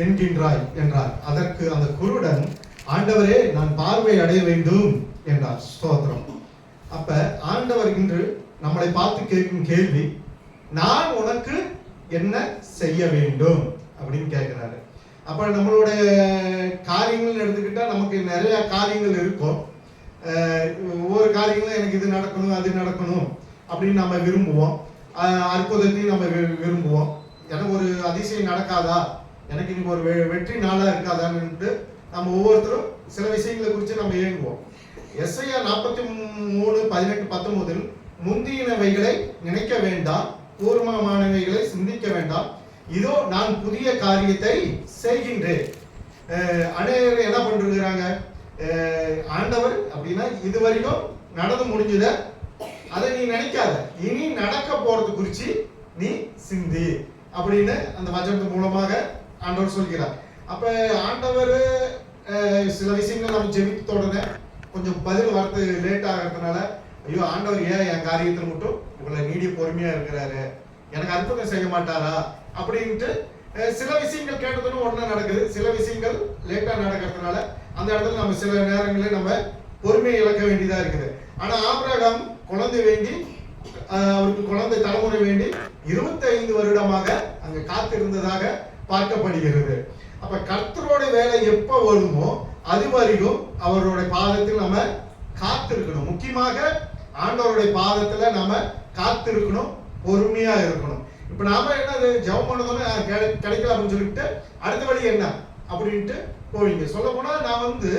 என்கின்றாய் என்றார். அதற்கு அந்த குருடன், ஆண்டவரே, நான் பார்வை அடைய வேண்டும் என்றார். ஸ்தோத்திரம். அப்ப ஆண்டவர் இன்று நம்மளை பார்த்து கேட்கும் கேள்வி, நான் உனக்கு என்ன செய்ய வேண்டும் அப்படின்னு கேட்கிறாரு. அப்ப நம்மளுடைய காரியங்கள் எடுத்துக்கிட்டா நமக்கு நிறைய காரியங்கள் இருக்கும். ஒவ்வொரு காரியங்களும் எனக்கு இது நடக்கணும் அது நடக்கணும் அப்படின்னு நம்ம விரும்புவோம். அற்புதத்தையும் நம்ம விரும்புவோம். எனக்கு ஒரு அதிசயம் நடக்காதா, எனக்கு இன்னைக்கு ஒரு வெற்றி நாளா இருக்காதான்னு நம்ம ஒவ்வொருத்தரும் சில விஷயங்களை குறித்து நம்ம ஏங்குவோம். எஸ்ஐயா 43:18-19 முந்தினவைகளை நினைக்க வேண்டாம், பூர்வமானவைகளை சிந்திக்க வேண்டாம், இதோ நான் புதிய காரியத்தை செய்கின்றேன். அநேகர் என்ன பண்ணிருக்கிறாங்க, ஆண்டவர் அப்படின்னா இது வரைக்கும் நடந்து முடிஞ்சத அதை நீ நினைக்காத, இனி நடக்க போறது குறித்து நீ சிந்தி அப்படின்னு அந்த வசனத்தின் மூலமாக ஆண்டவர் சொல்கிறார். அப்ப ஆண்டவர் சில விஷயங்கள் நம்ம ஜெபித்த உடனே கொஞ்சம் பதில் வரது லேட் ஆகிறதுனால, ஐயோ ஆண்டவர் ஏன் என் காரியத்தில் மட்டும் இவ்வளவு நீடிய பொறுமையா இருக்கிறாரு, எனக்கு அற்புதம் செய்ய மாட்டாரா அப்படின்ட்டு சில விஷயங்கள் கேட்டதுன்னு உடனே நடக்குது. சில விஷயங்கள் லேட்டா நடக்கிறதுனால அந்த இடத்துல நம்ம சில நேரங்களில் நம்ம பொறுமையை இழக்க வேண்டியதா இருக்குது. ஆனா ஆபிரகாம் குழந்தை வேண்டி, அவருக்கு குழந்தை தலைமுறை வேண்டி 25 வருடமாக அங்க காத்திருந்ததாக பார்க்கப்படுகிறது. அப்ப கர்த்தரோட வேலை எப்ப வருமோ அது வரைக்கும் அவருடைய பாதத்தில் நம்ம காத்திருக்கணும். முக்கியமாக ஆண்டவருடைய பாதத்துல நம்ம காத்திருக்கணும், பொறுமையா இருக்கணும். இப்ப நாம என்ன ஜெபம் பண்ணதோன்னு கிடைக்கல அப்படின்னு சொல்லிட்டு அடுத்த வழி என்ன அப்படின்ட்டு போவீங்க. சொல்ல போனா நான் வந்து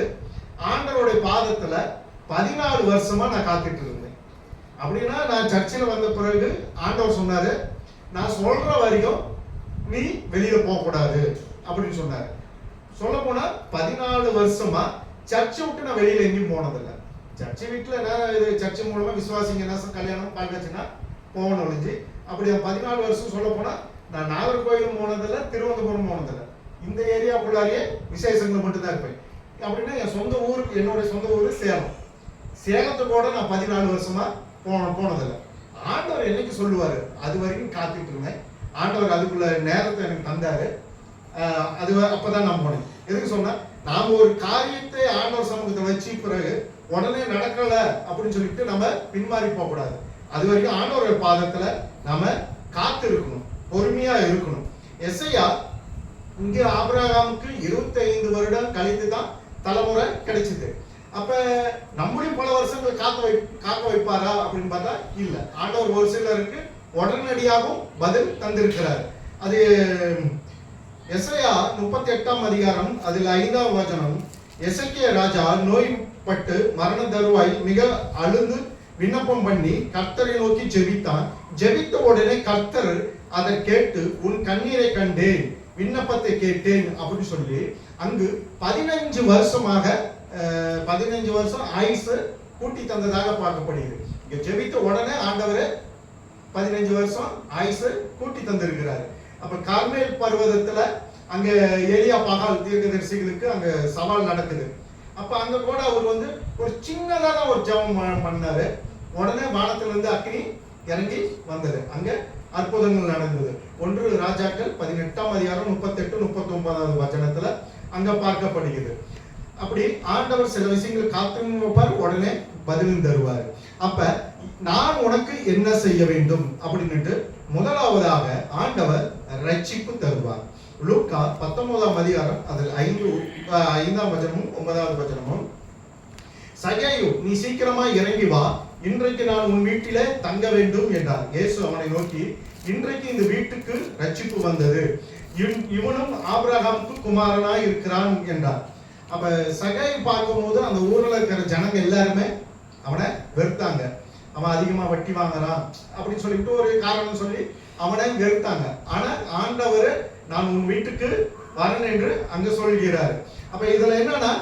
ஆண்டவருடைய பாதத்துல 14 வருஷமா நான் காத்துட்டு இருந்தேன். அப்படின்னா நான் சர்ச்சில் வந்த பிறகு ஆண்டவர் சொன்னாரு, நான் சொல்ற வரைக்கும் நீ வெளியில போக கூடாது அப்படின்னு சொன்னாரு. சொல்ல போனா 14 வருஷமா சர்ச்சை விட்டு நான் வெளியில எங்கேயும் போனதில்லை. சர்ச்சை வீட்டுல நான் சர்ச்சை மூலமா விசுவாசிங்க என்ன கல்யாணம் பார்க்கச்சுன்னா போகணும் ஒழிஞ்சு. அப்படி 14 வருஷம் சொல்ல போனா நான் நாகர்கோயிலும் போனதில்லை, திருவனந்தபுரம் போனதில்லை. இந்த ஏரியாக்குள்ளாரியே விசேஷங்கள் மட்டும் தான் இருப்பேன். அப்படின்னா என் சொந்த ஊருக்கு, என்னுடைய சொந்த ஊரு சேலம். சேலத்தை கூட நான் 14 வருஷமா போனதில்லை. ஆண்டவர் என்னைக்கு சொல்லுவாரு அது வரைக்கும் காத்துட்டு இருந்தேன். ஆண்டவர் அதுக்குள்ள நேரத்தை எனக்கு தந்தாரு. அது அப்பதான் நான் போனேன். எதுக்கு சொன்னா, நாம ஒரு காரியத்தை ஆண்டவர் சமூகத்தை வச்சு பிறகு உடனே நடக்கல அப்படின்னு சொல்லிட்டு நம்ம பின்மாறி போக கூடாது. அது வரைக்கும் ஆண்டவருடைய பாதத்துல நாம காத்து இருக்கணும், பொறுமையா இருக்கணும். எஸ்ஐயா இங்க ஆபிரகாமுக்கு 25 வருடம் கழித்து தான் தலைமுறை கிடைச்சது. அப்ப நம்மளையும் பல வருஷங்கள் காக்க வைப்பாரா அப்படின்னு பார்த்தா இல்ல. ஆண்டவர் ஒரு சிலருக்கு உடனடியாகவும் பதில் தந்திருக்கிறார். அது எஸ்ஐயா 38ஆம் அதிகாரம், அதில் 5ஆம் வசனம். எசேக்கியா ராஜா நோய்பட்டு மரண தருவாய் மிக அழுது விண்ணப்பம் பண்ணி கர்த்தரை நோக்கி ஜெபித்தான். ஜெபித்த உடனே கர்த்தர் அதை கேட்டு, உன் கண்ணீரை கண்டேன், விண்ணப்பத்தை கேட்டேன் அப்படின்னு சொல்லி அங்கு 15 வருஷமாக 15 வருஷம் ஆயுசு கூட்டி தந்ததாக பார்க்கப்படுகிறது. இங்க ஜெபித்த உடனே ஆண்டவர் 15 வருஷம் ஆயுசு கூட்டி தந்திருக்கிறாரு. அப்ப கார்மேல் பர்வதத்துல அங்க எலியா பகால் தீர்க்கதரிசிகளுக்கு அங்க சவால் நடக்குது. அப்ப அங்க கூட அவர் வந்து ஒரு சின்னதான ஒரு ஜெபம் பண்ணாரு. உடனே வானத்துல இருந்து அக்னி இறங்கி வந்தது. அங்க அற்புதங்கள் நடந்தது. 1 ராஜாக்கள் 18ஆம் அதிகாரம் 38-39 வசனத்துல அங்க பார்க்கப்படுகிறது. அப்படி ஆண்டவர் சில விஷயங்கள் காத்து வைப்பார், உடனே பதிலும் தருவார். அப்ப நான் உனக்கு என்ன செய்ய வேண்டும் அப்படின்னுட்டு முதலாவதாக ஆண்டவர் ரட்சிப்பு தருவார். லூக்கா 19ஆம் அதிகாரம் அதில் 5ஆம் வசனமும் 9வது வசனமும், சகேயு நீ சீக்கிரமா இறங்கி வா, இன்றைக்கு நான் உன் வீட்டிலே தங்க வேண்டும் என்றார். இயேசு அவனை நோக்கி, இன்றைக்கு இந்த வீட்டுக்கு ரட்சிப்பு வந்தது, இவனும் ஆபிரகாமுக்கு குமாரனாய் இருக்கிறான் என்றார். அப்ப சகேயு பார்க்கும்போது அந்த ஊர்ல இருக்கிற ஜனங்க எல்லாருமே அவனை வெறுத்தாங்க. அவன் அதிகமா வட்டி வாங்குறான் அப்படின்னு சொல்லிட்டு ஒரு காரணம் சொல்லி அவனை வெறுத்தாங்க. ஆனா ஆண்டவர் நான் உன் வீட்டுக்கு வரேன் என்று அங்க சொல்கிறார். அப்ப இதுல என்னன்னா,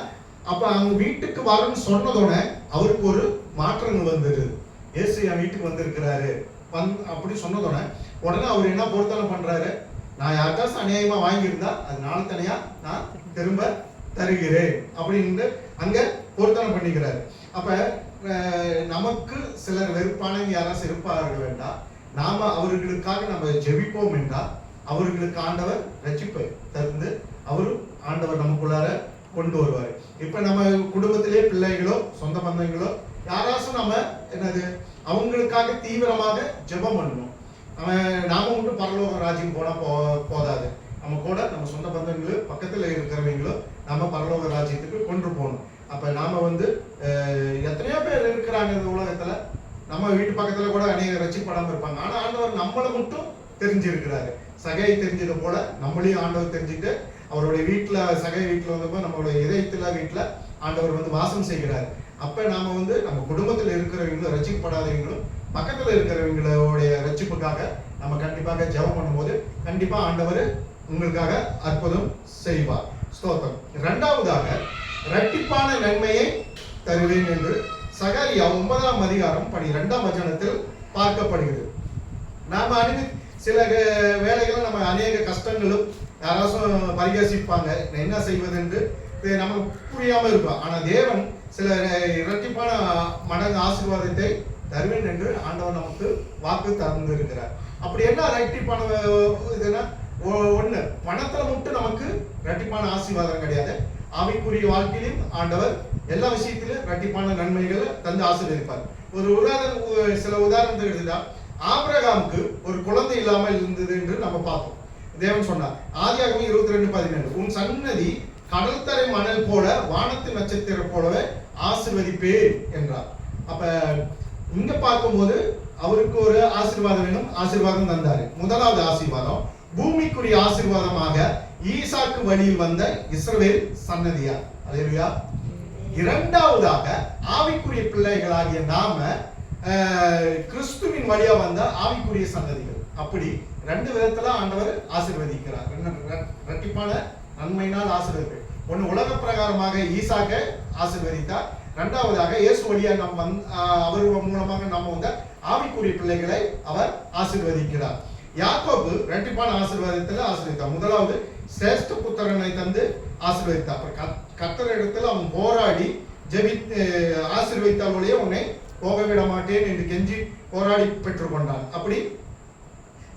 அப்ப அவங்க வீட்டுக்கு வரேன்னு சொன்னதோட அவருக்கு ஒரு மாற்றங்கள் வந்தது. இயேசு என் வீட்டுக்கு வந்திருக்கிறாரு அப்படி சொன்னதோட உடனே அவர் என்ன பொருத்தனை பண்றாரு, நான் யாருக்காச்சும் அநியாயமா வாங்கியிருந்தா அது நாளத்தனையா நான் திரும்ப தருகிறேன் அப்படின்னு அங்க பொருத்தனை பண்ணிக்கிறாரு. அப்ப நமக்கு சிலர் வெறுப்பானவங்க யாராச்சும் இருப்பார்கள் வேண்டாம், நாம அவர்களுக்காக நம்ம ஜெபிப்போம் என்றால் அவர்களுக்கு ஆண்டவர் ரட்சிப்பை தந்து அவரும் ஆண்டவர் நமக்குள்ளார கொண்டு வருவார். இப்ப நம்ம குடும்பத்திலே பிள்ளைகளோ சொந்த பந்தங்களோ யாராச்சும் நம்ம என்னது அவங்களுக்காக தீவிரமாக ஜெபம் பண்ணணும். நாம மட்டும் பரலோக ராஜ்யம் போனா போதாது, நம்ம கூட நம்ம சொந்த பந்தங்களும் பக்கத்துல இருக்கிறவங்களோ நம்ம பரலோக ராஜ்யத்துக்கு கொண்டு போகணும். அப்ப நாம எத்தனையோ பேர் இருக்கிறாங்க இந்த உலகத்துல, நம்ம வீட்டு பக்கத்துல கூட அநேக ரட்சிப்படாம இருப்பாங்க. ஆனா ஆண்டவர் நம்மளை மட்டும் தெரிஞ்சிருக்கிறாரு. சகை தெரிஞ்சது போல நம்மளையும் ஆண்டவர் தெரிஞ்சுட்டு அவருடைய வீட்டுல சகை வீட்டுல வந்தப்போ நம்மளுடைய இதயத்துல வீட்டுல ஆண்டவர் வாசம் செய்கிறார். அப்ப நாம நம்ம குடும்பத்துல இருக்கிறவங்களும் ரட்சிக்கப்படாதவங்களும் பக்கத்துல இருக்கிறவங்களுடைய ரட்சிப்புக்காக நம்ம கண்டிப்பாக ஜெபம் பண்ணும்போது கண்டிப்பா ஆண்டவர் உங்களுக்காக அற்புதம் செய்வார். ஸ்தோத்திரம். இரண்டாவதாக இரட்டிப்பான நன்மையை தருவேன் என்று சகரியா 9ஆம் அதிகாரம் 12ஆம் வசனத்தில் பார்க்கப்படுகிறது. நாம சில வேலைகளை நம்ம அநேக கஷ்டங்களும் யாராச்சும் பரிகசிப்பாங்க, என்ன செய்வது என்று நமக்கு புரியாம இருக்கும். ஆனா தேவன் சில இரட்டிப்பான மடங்கு ஆசீர்வாதத்தை தருவேன் என்று ஆண்டவர் நமக்கு வாக்கு தந்திருக்கிறார். அப்படி என்ன இரட்டிப்பான இதுன்னா, ஒண்ணு பணத்துல மட்டும் நமக்கு இரட்டிப்பான ஆசீர்வாதம் கிடையாது. ஆவிக்குரிய வாழ்க்கையிலும் ஆண்டவர் எல்லா விஷயத்திலும் இரட்டிப்பான நன்மைகளை தந்து ஆசீர்வதிப்பார். சில உதாரணத்தை எடுத்துட்டா, ஆபிரகாமுக்கு ஒரு குழந்தை இல்லாமல் இருந்தது என்று நம்ம பார்த்தோம். தேவன் சொன்னார் ஆதியாகமம் 22:12, உன் சன்னதி கடற்கரை மணல் போல வானத்து நட்சத்திரம் போலவே ஆசீர்வதிப்பேன் என்றார். அப்ப இங்க பார்க்கும்போது அவருக்கு ஒரு ஆசீர்வாதம் வேணும், ஆசீர்வாதம் தந்தாரு. முதலாவது ஆசீர்வாதம் பூமிக்குரிய ஆசீர்வாதமாக ஈசாக்கு வழியில் வந்த இஸ்ரவேல் சன்னதியார். அல்லேலூயா. இரண்டாவதாக ஆவிக்குரிய பிள்ளைகளாகிய நாம கிறிஸ்துவின் வழியா வந்த ஆவிக்குரிய சன்னதிகள். அப்படி ரெண்டு விதத்துல ஆண்டவர் ஆசீர்வதிக்கிறார். இரட்டிப்பான நன்மையினால் ஆசீர்வதிப்பு. ஒன்னு உலக பிரகாரமாக ஈசாக்க ஆசீர்வதித்தார். இரண்டாவதாக இயேசு வழியா அவர் மூலமாக நம்ம ஆவிக்குரிய பிள்ளைகளை அவர் ஆசீர்வதிக்கிறார். யாக்கோபு இரட்டிப்பான ஆசீர்வாதத்துல ஆசீர்வதித்தார். முதலாவது சிரேஷ்ட புத்திரனை தந்து ஆசீர்வதித்தார். கர்த்தர் இடத்துல அவன் போராடி ஆசீர்வதித்தாலே உன்னை போக விட மாட்டேன் என்று கெஞ்சி போராடி பெற்றுக்கொண்டான். அப்படி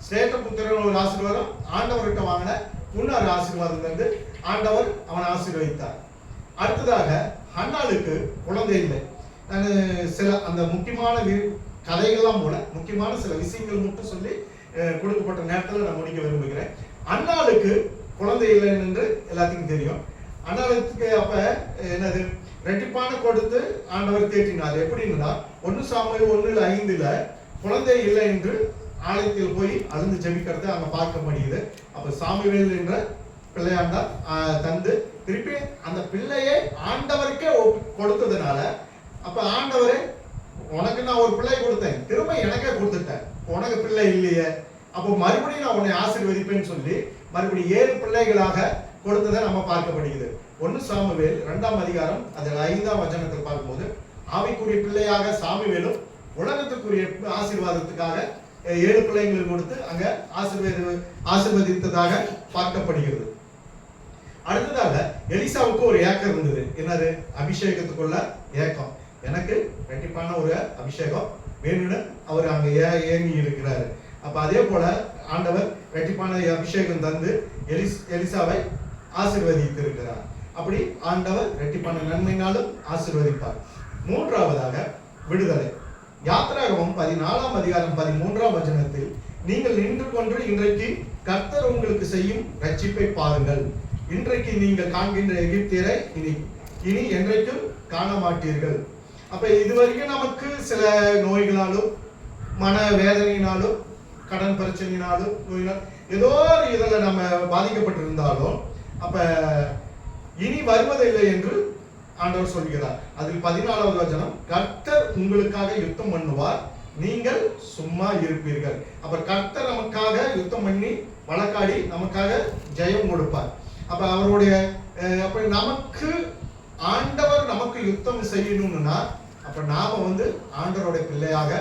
சிரேஷ்ட புத்திரன் ஒரு ஆசீர்வாதம், ஆண்டவர்கிட்ட வாங்கின இன்னொரு ஆசீர்வாதம் தந்து ஆண்டவர் அவனை ஆசீர்வதித்தார். அடுத்ததாக ஹன்னாளுக்கு குழந்தை இல்லை. நான் சில அந்த முக்கியமான கதைகள்லாம் போல முக்கியமான சில விஷயங்கள் மட்டும் சொல்லி கொடுக்கப்பட்ட நேரத்தில் நான் முடிக்க விரும்புகிறேன். அன்னாளுக்கு குழந்தை இல்லை என்று எல்லாத்துக்கும் தெரியும். அன்னாளுக்கு அப்ப என்னது ரெட்டிப்பான கொடுத்து ஆண்டவர் தேற்றினார். எப்படின்னா 1 சாமுவேல் 1:5 குழந்தை இல்லை என்று ஆலயத்தில் போய் அழுந்து ஜெபிக்கிறத அங்க பார்க்க முடியுது. அப்ப சாமுவேல் என்ற பிள்ளையாண்டா தந்து திருப்பி அந்த பிள்ளையை ஆண்டவருக்கே கொடுத்ததுனால, அப்ப ஆண்டவரே உனக்கு நான் ஒரு பிள்ளை கொடுத்தேன், திரும்ப எனக்கே கொடுத்துட்டேன், உனக்கு பிள்ளை இல்லையே, அப்போ மறுபடியும் நான் உன்னை ஆசீர்வதிப்பேன்னு சொல்லி மறுபடியும் 7 பிள்ளைகளாக கொடுத்ததை நம்ம பார்க்கப்படுகிறது. 1 சாமுவேல் 2ஆம் அதிகாரம் அதில் 5ஆம் வசனத்தில் பார்க்கும்போது ஆவிக்குரிய பிள்ளையாக சாமுவேலும் உலகத்துக்குரிய ஆசீர்வாதத்துக்காக 7 பிள்ளைகள் கொடுத்து அங்க ஆசீர்வதித்ததாக பார்க்கப்படுகிறது. அடுத்ததாக எலிசாவுக்கு ஒரு ஏக்கம் இருந்தது. என்னது? அபிஷேகத்துக்குள்ள ஏக்கம். எனக்கு ரெட்டிப்பான ஒரு அபிஷேகம் வேணும்னு அவர் அங்க ஏங்கி இருக்கிறாரு. அப்ப அதே போல ஆண்டவர் ரெட்டிப்பான அபிஷேகம் தந்து எலிசாவை ஆசீர்வதித்திருக்கிறார். அப்படி ஆண்டவர் ரெட்டிப்பான நன்மையினாலும் ஆசீர்வதிப்பார். மூன்றாவதாக விடுதலை. யாத்திராகமம் 14ஆம் அதிகாரம் 13ஆம் வசனத்தில், நீங்கள் நின்று கொண்டு இன்றைக்கு கர்த்தர் உங்களுக்கு செய்யும் ரட்சிப்பை பாருங்கள். இன்றைக்கு நீங்கள் காண்கின்ற எகிப்தியரை இனி என்றைக்கும் காண மாட்டீர்கள். அப்ப இதுவரைக்கும் நமக்கு சில நோய்களாலும் மன வேதனையினாலும் கடன் பிரச்சனையினாலும் நோயினால் ஏதோ ஒரு இதில் நம்ம பாதிக்கப்பட்டிருந்தாலும் அப்ப இனி வருவதில்லை என்று ஆண்டவர் சொல்கிறார். அதில் 14வது வசனம், கர்த்தர் உங்களுக்காக யுத்தம் பண்ணுவார், நீங்கள் சும்மா இருப்பீர்கள். அப்ப கர்த்தர் நமக்காக யுத்தம் பண்ணி வழக்காடி நமக்காக ஜெயம் கொடுப்பார். அப்ப அவருடைய அப்ப நமக்கு ஆண்டவர் நமக்கு யுத்தம் செய்யணும்னா அப்ப நாம ஆண்டவருடைய பிள்ளையாக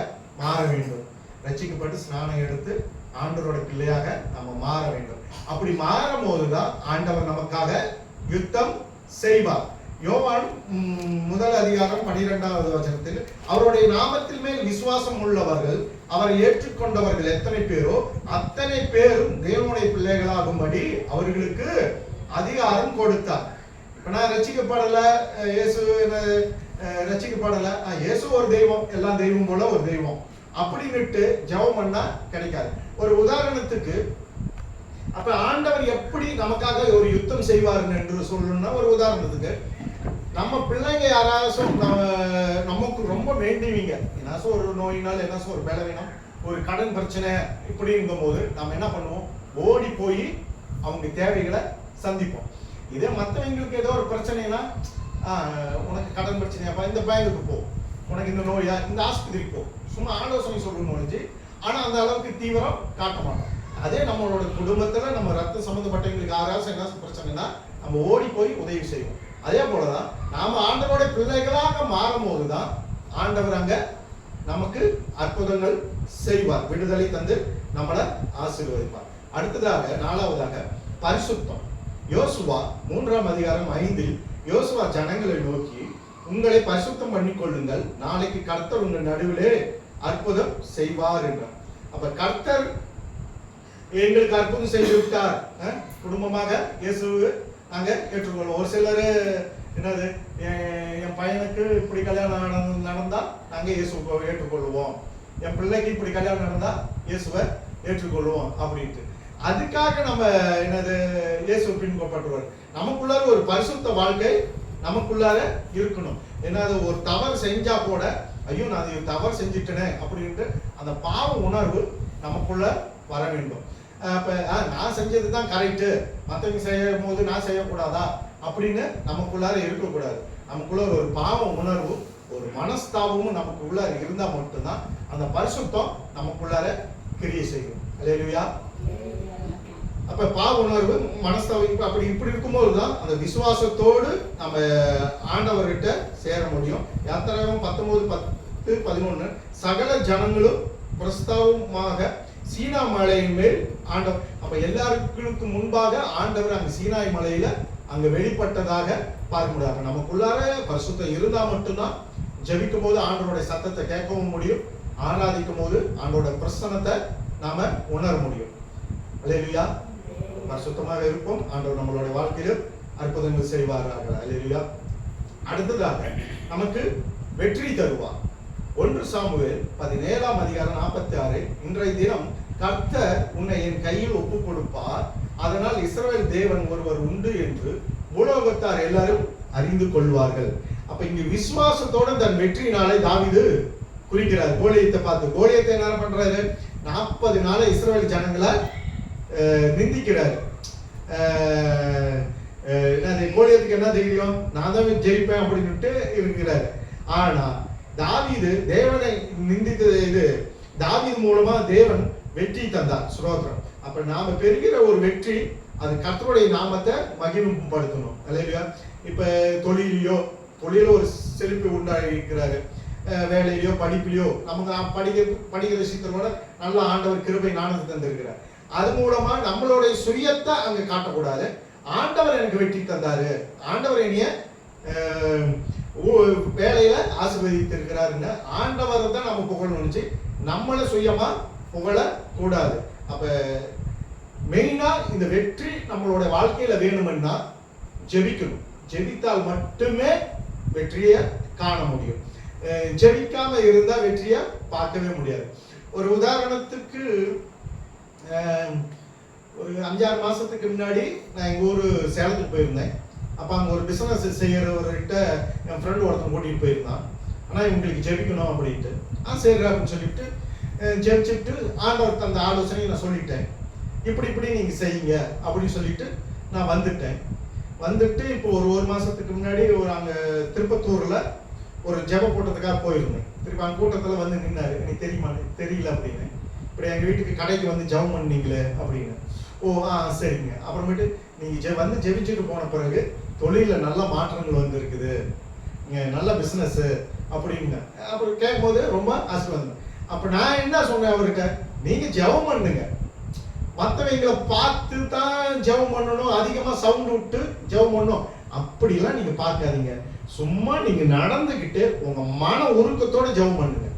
மாற வேண்டும். ரட்சிக்கப்பட்டு ஸ்நானம் எடுத்து ஆண்டவருடைய பிள்ளையாக நம்ம மாற வேண்டும். அப்படி மாறும் போதுதான் ஆண்டவர் நமக்காக யுத்தம் செய்வார். யோவான் 1 அதிகாரம் 12வது வசனத்தில், அவருடைய நாமத்தில் மேல் விசுவாசம் உள்ளவர்கள், அவரை ஏற்றுக்கொண்டவர்கள் எத்தனை பேரோ அத்தனை பேரும் தேவனுடைய பிள்ளைகளாகும்படி அவர்களுக்கு அதிகாரம் கொடுத்தார். இப்ப நான் ரட்சிக்கப்படல, இயேசு ரட்சிக்கப்படல, இயேசு ஒரு தெய்வம், எல்லா தெய்வம் போல ஒரு தெய்வம் அப்படின்னுட்டு ஜெபம் பண்ணா கிடைக்காது. ஒரு உதாரணத்துக்கு, அப்ப ஆண்டவர் எப்படி நமக்காக ஒரு யுத்தம் செய்வார் என்று சொல்லணும்னா, ஒரு உதாரணத்துக்கு நம்ம பிள்ளைங்க யாராச்சும் நமக்கு ரொம்ப வேண்டிவீங்க, என்னாச்சும் ஒரு நோயினால், என்னாச்சும் ஒரு பலவீனம், ஒரு கடன் பிரச்சனை இப்படி இருக்கும்போது நம்ம என்ன பண்ணுவோம்? ஓடி போய் அவங்க தேவைகளை சந்திப்போம். இதே மற்றவங்களுக்கு ஏதோ ஒரு பிரச்சனைனா, உனக்கு கடன் பிரச்சனையாப்பா, இந்த பேங்குக்கு போ, உனக்கு இந்த நோயா, இந்த ஆஸ்பத்திரிக்கு போ, சும்மா ஆலோசனை சொல்லணும் ஒழிஞ்சு, ஆனா அந்த அளவுக்கு தீவிரம் காட்ட மாட்டோம். அதே நம்மளோட குடும்பத்துல நம்ம ரத்த சம்பந்தப்பட்டவங்களுக்கு யாராச்சும் என்ன பிரச்சனைனா நம்ம ஓடி போய் உதவி செய்வோம். அதே போலதான் நாம ஆண்டவரோட பிள்ளைகளாக மாறும் போதுதான் ஆண்டவர் அங்க நமக்கு அற்புதங்கள் செய்வார், விடுதலை தந்து நம்மளை ஆசீர்வதிப்பார். அடுத்ததாக 4வதாக பரிசுத்தம். யோசுவா 3ஆம் அதிகாரம் 5இல் யோசுவா ஜனங்களை நோக்கி, உங்களை பரிசுத்தம் பண்ணிக் கொள்ளுங்கள், நாளைக்கு கர்த்தர் உங்கள் நடுவிலே அற்புதம் செய்வார் என்றார். அப்ப கர்த்தர் எங்களுக்கு அற்புதம் செய்து விட்டார். குடும்பமாக இயேசுவை நாங்க ஏற்றுக்கொள்வோம். ஒரு சிலர் என்னது, என் பையனுக்கு இப்படி கல்யாணம் நடந்தா நாங்க இயேசுவை ஏற்றுக்கொள்வோம், என் பிள்ளைக்கு இப்படி கல்யாணம் நடந்தா இயேசுவை ஏற்றுக்கொள்வோம் அப்படின்ட்டு. அதுக்காக நம்ம என்னது இயேசு பின்பற்றுவார். நமக்குள்ளார ஒரு பரிசுத்த வாழ்க்கை நமக்குள்ளார இருக்கணும். என்னது, ஒரு தவறு செஞ்சா கூட ஐயோ நான் தவறு செஞ்சுட்டேனே அப்படின்ட்டு அந்த பாவ உணர்வு நமக்குள்ள வர வேண்டும். அப்ப நான் செஞ்சதுதான் கரெக்டு, மற்றவங்க செய்யும் போது நான் செய்யக்கூடாதா அப்படின்னு நமக்குள்ளார இருக்கக்கூடாது. நமக்குள்ள ஒரு பாவ உணர்வு, ஒரு மனஸ்தாபமும் நமக்குள்ளார இருந்தா மட்டும்தான் அந்த பரிசுத்தம் நமக்குள்ளார கிரியை செய்யும். அல்லேலூயா. அப்ப பாவ உணர்வு, மனஸ்தாபம் அப்படி இப்படி இருக்கும்போதுதான் அந்த விசுவாசத்தோடு நம்ம ஆண்டவர்கிட்ட சேர முடியும். யாத்திராகமம் 19:10-11, சகல ஜனங்களும் பிரஸ்தாவமாக சீனா மலையின் மேல் ஆண்டவர், அப்ப எல்லாருக்கும் முன்பாக ஆண்டவர் அங்க சீனாய் மலையில அங்க வெளிப்பட்டதாக பார்க்க முடியும். அப்ப நமக்குள்ளார பரிசுத்தம் இருந்தா மட்டும்தான் ஜெபிக்கும் போது ஆண்டவருடைய சத்தத்தை கேட்கவும் முடியும், ஆராதிக்கும் போது ஆண்டவருடைய பிரசன்னத்தை நாம உணர முடியும். அல்லேலூயா. பரிசுத்தமாக இருப்போம், ஆண்டவர் நம்மளுடைய வாழ்க்கையில் அற்புதங்கள் செய்வார்கள். அல்லேலூயா. அடுத்ததாக நமக்கு வெற்றி தருவார். 1 சாமுவேல் 17ஆம் அதிகாரம் 46, இன்றைய தினம் கர்த்தர் உன்னை என் கையில் ஒப்புக் கொடுப்பார், அதனால் இஸ்ரவேல் தேவன் ஒருவர் உண்டு என்று பூலோகத்தார் எல்லாரும் அறிந்து கொள்வார்கள். அப்ப இங்க விசுவாசத்தோட தன் வெற்றியினாலே தாவீது குறிக்கிறார். கோலியத்தை பார்த்து, கோலியத்தை என்ன பண்றாரு? 40 நாளை இஸ்ரவேல் ஜனங்களை நிந்திக்கிறாரு. கோலியத்துக்கு என்ன தெரியும்? நான் தான் ஜெயிப்பேன் அப்படின்னுட்டு இருக்கிறாரு. ஆனா தாவீது தேவனை நிந்தித்தது, தாவீது மூலமா தேவன் வெற்றி தந்தார். ஸ்தோத்திரம். அப்ப நாம பெறுகிற ஒரு வெற்றி அது கர்த்தருடைய நாமத்தை மகிமைப்படுத்தணும். அல்லேலூயா. இப்ப தொழிலையோ ஒரு செழிப்பு உண்டாயிருக்கிறாரு, வேலையிலையோ படிப்பிலையோ நமக்கு படிக்கிற விஷயத்தோட நல்ல ஆண்டவர் கிருபை ஞானத்தை தந்திருக்கிறார். அது மூலமா நம்மளுடைய சுயத்தை அங்க காட்டக்கூடாது. ஆண்டவர் எனக்கு வெற்றி தந்தாரு, ஆண்டவர் என்னைய வேலையில ஆசீர்வதித்திருக்கிறாருன்னு ஆண்டவர் தான் நம்ம புகழணும்னு நம்மள சுயமா புகழ கூடாது. அப்ப மெயினா இந்த வெற்றி நம்மளோட வாழ்க்கையில வேணும்னா ஜெபிக்கணும். ஜெபித்தால் மட்டுமே வெற்றியை காண முடியும். ஜெபிக்காம இருந்தா வெற்றியை பார்க்கவே முடியாது. ஒரு உதாரணத்துக்கு ஒரு 5-6 மாசத்துக்கு முன்னாடி நான் எங்கள் ஊர் சேலத்துக்கு போயிருந்தேன். அப்போ அங்கே ஒரு பிஸ்னஸ் செய்கிறவர்கிட்ட என் ஃப்ரெண்டு ஒருத்தன் கூட்டிகிட்டு போயிருந்தான். ஆனால் இவங்களுக்கு ஜெபிக்கணும் அப்படின்ட்டு சரி அப்படின்னு சொல்லிட்டு ஜெபிச்சுட்டு ஆண்டவர் தந்த ஆலோசனையை நான் சொல்லிட்டேன். இப்படி நீங்கள் செய்யுங்க அப்படின்னு சொல்லிட்டு நான் வந்துட்டு இப்போ ஒரு மாதத்துக்கு முன்னாடி ஒரு அங்கே திருப்பத்தூரில் ஒரு ஜெப கூட்டத்துக்காக போயிருந்தேன். திருப்பி அந்த கூட்டத்தில் வந்து நின்னாரு. எனக்கு தெரியல அப்படின்னு. இப்படி எங்கள் வீட்டுக்கு கடைக்கு வந்து ஜெபம் பண்ணீங்களே அப்படின்னு. சரிங்க. அப்புறமேட்டு நீங்கள் வந்து ஜெபிச்சுட்டு போன பிறகு தொழிலில் நல்ல மாற்றங்கள் வந்து இருக்குது, நல்ல பிஸ்னஸ் அப்படின்னு அப்புறம் கேட்கும்போது ரொம்ப ஆசீர்வாதம். அப்போ நான் என்ன சொன்னேன் அவர்கிட்ட, நீங்கள் ஜெபம் பண்ணுங்க, மற்றவங்களை பார்த்து தான் ஜெபம் பண்ணணும், அதிகமாக சவுண்ட் விட்டு ஜெபம் பண்ணணும் அப்படிலாம் நீங்கள் பார்க்காதீங்க. சும்மா நீங்கள் நடந்துக்கிட்டு உங்கள் மன உருக்கத்தோட ஜெபம் பண்ணுங்க.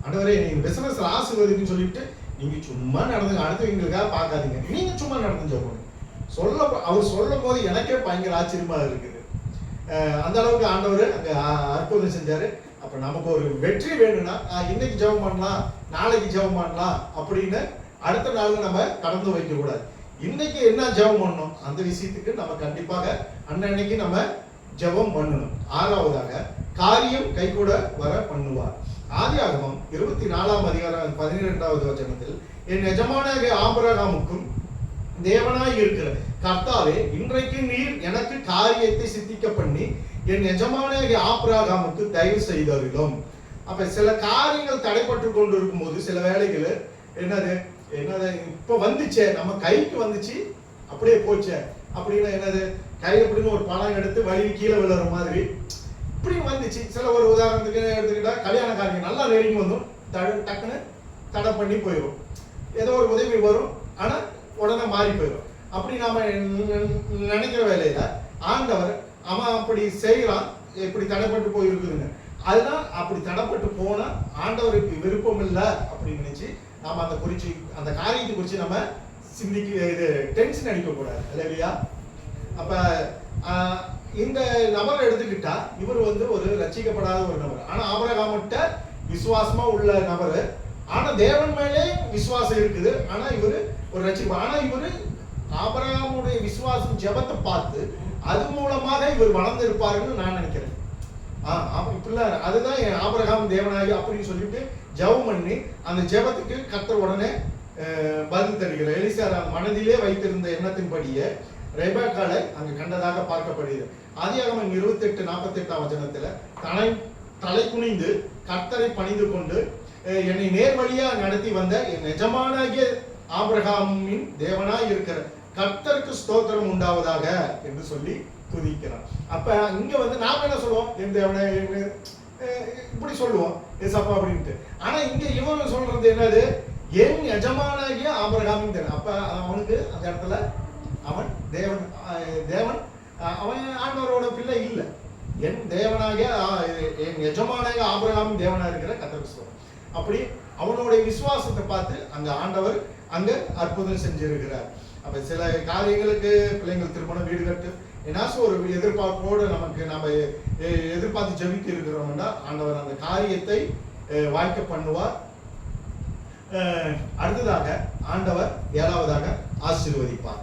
ஆண்டவரே நீங்கள் பிஸ்னஸ் ஆசீர்வதிக்குன்னு சொல்லிட்டு நீங்கள் சும்மா நடந்துங்க, அடுத்தவங்களுக்காக பார்க்காதீங்க, நீங்கள் சும்மா நடந்து ஜெபம் பண்ணுங்க. அவர் சொல்லும் போது எனக்கே பயங்கர ஆச்சரியமா இருக்குது. அந்த அளவுக்கு ஆண்டவர் அங்கே அற்புதம் செஞ்சாரு. அப்போ நமக்கு ஒரு வெற்றி வேணும்னா இன்னைக்கு ஜெபம் பண்ணலாம், நாளைக்கு ஜெபம் பண்ணலாம் அப்படின்னு அடுத்த நாள் நம்ம கடந்து வைக்க கூடாது. இன்னைக்கு என்ன ஜெபம் பண்ணணும் அந்த விஷயத்துக்கு நம்ம கண்டிப்பாக அன்னைக்கு நம்ம ஜெபம் பண்ணணும். 6வதாக காரியம் கைகூட வர பண்ணுவார். ஆதியாகமம் 24ஆம் அதிகாரம் 12வது வசனத்தில், என் எஜமானாகிய ஆபிரகாமுக்கும் தேவனாய் இருக்கிற கர்த்தாவே, இன்றைக்கு நீர் எனக்கு காரியத்தை சித்திக்க பண்ணி என் எஜமானாகிய ஆபிரகாமுக்கு தயவு செய்தருளும். அப்ப சில காரியங்கள் தடைப்பட்டு கொண்டு இருக்கும் போது சில வேலைகள் என்னது இப்ப வந்துச்சே, நம்ம கைக்கு வந்துச்சு அப்படியே போச்சே அப்படின்னா என்னது, கையில அப்படின்னு ஒரு பணம் எடுத்து வழி கீழே விழுற மாதிரி இப்படி வந்துச்சு. சில ஒரு உதாரணத்துக்கு எடுத்துக்கிட்டா கல்யாண காரியம் நல்லா நெருங்கி வந்துடும், டக்குன்னு தடை பண்ணி போயிடும். ஏதோ ஒரு உதவி வரும் ஆனா உடனே மாறி போயிடும். அப்படி நாம நினைக்கிற வேலையில ஆண்டவர் அவன் அப்படி செய்யறான், இப்படி தடைப்பட்டு போயிருக்குதுங்க. அதெல்லாம் அப்படி தடைப்பட்டு போனா ஆண்டவருக்கு விருப்பம் இல்லை அப்படின்னு நினைச்சு நாம அந்த காரியத்தை குறித்து நம்ம சிந்திக்க டென்ஷன் அடிக்க கூடாது இல்லையா? அப்ப இந்த நபரை எடுத்துக்கிட்டா இவர் வந்து ஒரு ரட்சிக்கப்படாத ஒரு நபர், ஆனா ஆபிரகாம்கிட்ட விசுவாசமா உள்ள நபர், ஆனா தேவன் மேலே விசுவாசம் இருக்குது, ஆனா இவரு ஒரு ரட்சிப்பு. ஆனா இவரு ஆபிரகாமுடைய விசுவாசம் ஜெபத்தை பார்த்து அது மூலமாக இவர் வளர்ந்து இருப்பாருன்னு நான் நினைக்கிறேன். இப்படிலாம் அதுதான் ஆபிரகாம் தேவனாகி அப்படின்னு சொல்லிட்டு ஜெபம் பண்ணி அந்த ஜெபத்துக்கு கர்த்தர் உடனே பதில் தருகிறார். எலிசா மனதிலே வைத்திருந்த எண்ணத்தின்படியே ரெபெக்காளை அங்கு கண்டதாக பார்க்கப்படுகிறது. ஆதியாகமம் 28:48 வசனத்துல தலை குனிந்து கர்த்தரை பணிந்து கொண்டு என்னை நேர்வழியா நடத்தி வந்த என் எஜமானாகிய ஆபிரகாமின் தேவனாய் இருக்கிற கர்த்தருக்கு ஸ்தோத்திரம் உண்டாவதாக என்று சொல்லி துதிக்கிறான். அப்ப இங்க வந்து நாம என்ன சொல்லுவோம், என் தேவனே இப்படி சொல்லுவோம் ஏசப்பா அப்படின்ட்டு. ஆனா இங்க இவன் சொல்றது என்னது, என் எஜமானாகிய ஆபிரகாமின் தேவன். அப்ப அவனுக்கு அந்த இடத்துல அவன் தேவன் அவன் ஆண்டவரோட பிள்ளை இல்லை, என் தேவனாகிய என் எஜமானாகிய ஆபிரகாமின் தேவனா இருக்கிற கர்த்தருக்கு ஸ்தோத்திரம். அப்படி அவனுடைய விசுவாசத்தை பார்த்து அந்த ஆண்டவர் அங்க அற்புதம் செஞ்சிருக்கிறார். அப்ப சில காரியங்களுக்கு பிள்ளைங்கள் திருமணம், வீடு கட்டு ஏன்னாச்சும் ஒரு எதிர்பார்ப்போடு நம்ம எதிர்பார்த்து ஜெபித்து இருக்கிறோம்னா ஆண்டவர் அந்த காரியத்தை வாய்க்க பண்ணுவார். அடுத்ததாக ஆண்டவர் 7வதாக ஆசீர்வதிப்பார்.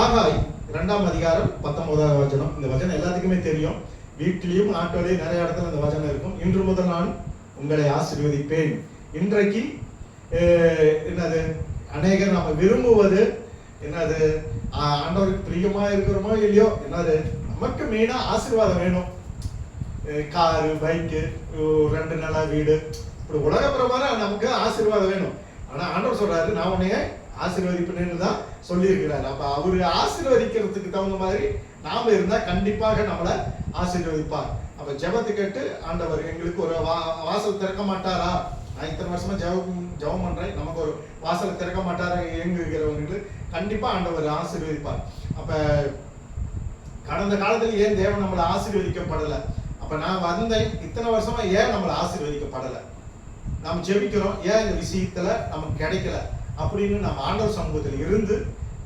ஆகாய் 2ஆம் அதிகாரம் 19வது வசனம். இந்த வசனம் எல்லாத்துக்குமே தெரியும், வீட்டிலையும் நாட்டிலையும் நிறைய இடத்துல இந்த வசனம் இருக்கும். இன்று முதல் நான் உங்களை ஆசீர்வதிப்பேன். இன்றைக்கு என்னது, அநேகர் நம்ம விரும்புவது என்னது, ஆண்டவருக்கு பிரியமா இருக்கிறோமோ இல்லையோ, என்னது நமக்கு மெயினா ஆசீர்வாதம் வேணும். காரு, பைக்கு, 2 நில வீடு, இப்படி உலக பிரகாரம் நமக்கு ஆசீர்வாதம் வேணும். ஆனா ஆண்டவர் சொல்றாரு, நான் உன்னைய ஆசீர்வதிப்பேன்னு தான் சொல்லி இருக்கிறாரு. அப்ப அவரு ஆசீர்வதிக்கிறதுக்கு தகுந்த மாதிரி நாம இருந்தா கண்டிப்பாக நம்மளை ஆசீர்வதிப்பார். அப்ப ஜெபத்தை கேட்டு ஆண்டவர் எங்களுக்கு ஒரு வாசல் திறக்க மாட்டாரா, நான் இத்தனை வருஷமா ஜெபம் பண்றேன், நமக்கு ஒரு வாசல் திறக்க மாட்டாரா இயங்குகிறவங்களுக்கு கண்டிப்பா ஆண்டவர் ஆசீர்வதிப்பார். அப்ப கடந்த காலத்துல ஏன் தேவன் நம்மளை ஆசீர்வதிக்கப்படல, அப்ப நான் வந்தேன் இத்தனை வருஷமா ஏன் நம்மளை ஆசீர்வதிக்கப்படல, நாம் ஜெபிக்கிறோம் ஏன் இந்த விஷயத்துல நமக்கு கிடைக்கல அப்படின்னு நம்ம ஆண்டவர் சமூகத்தில் இருந்து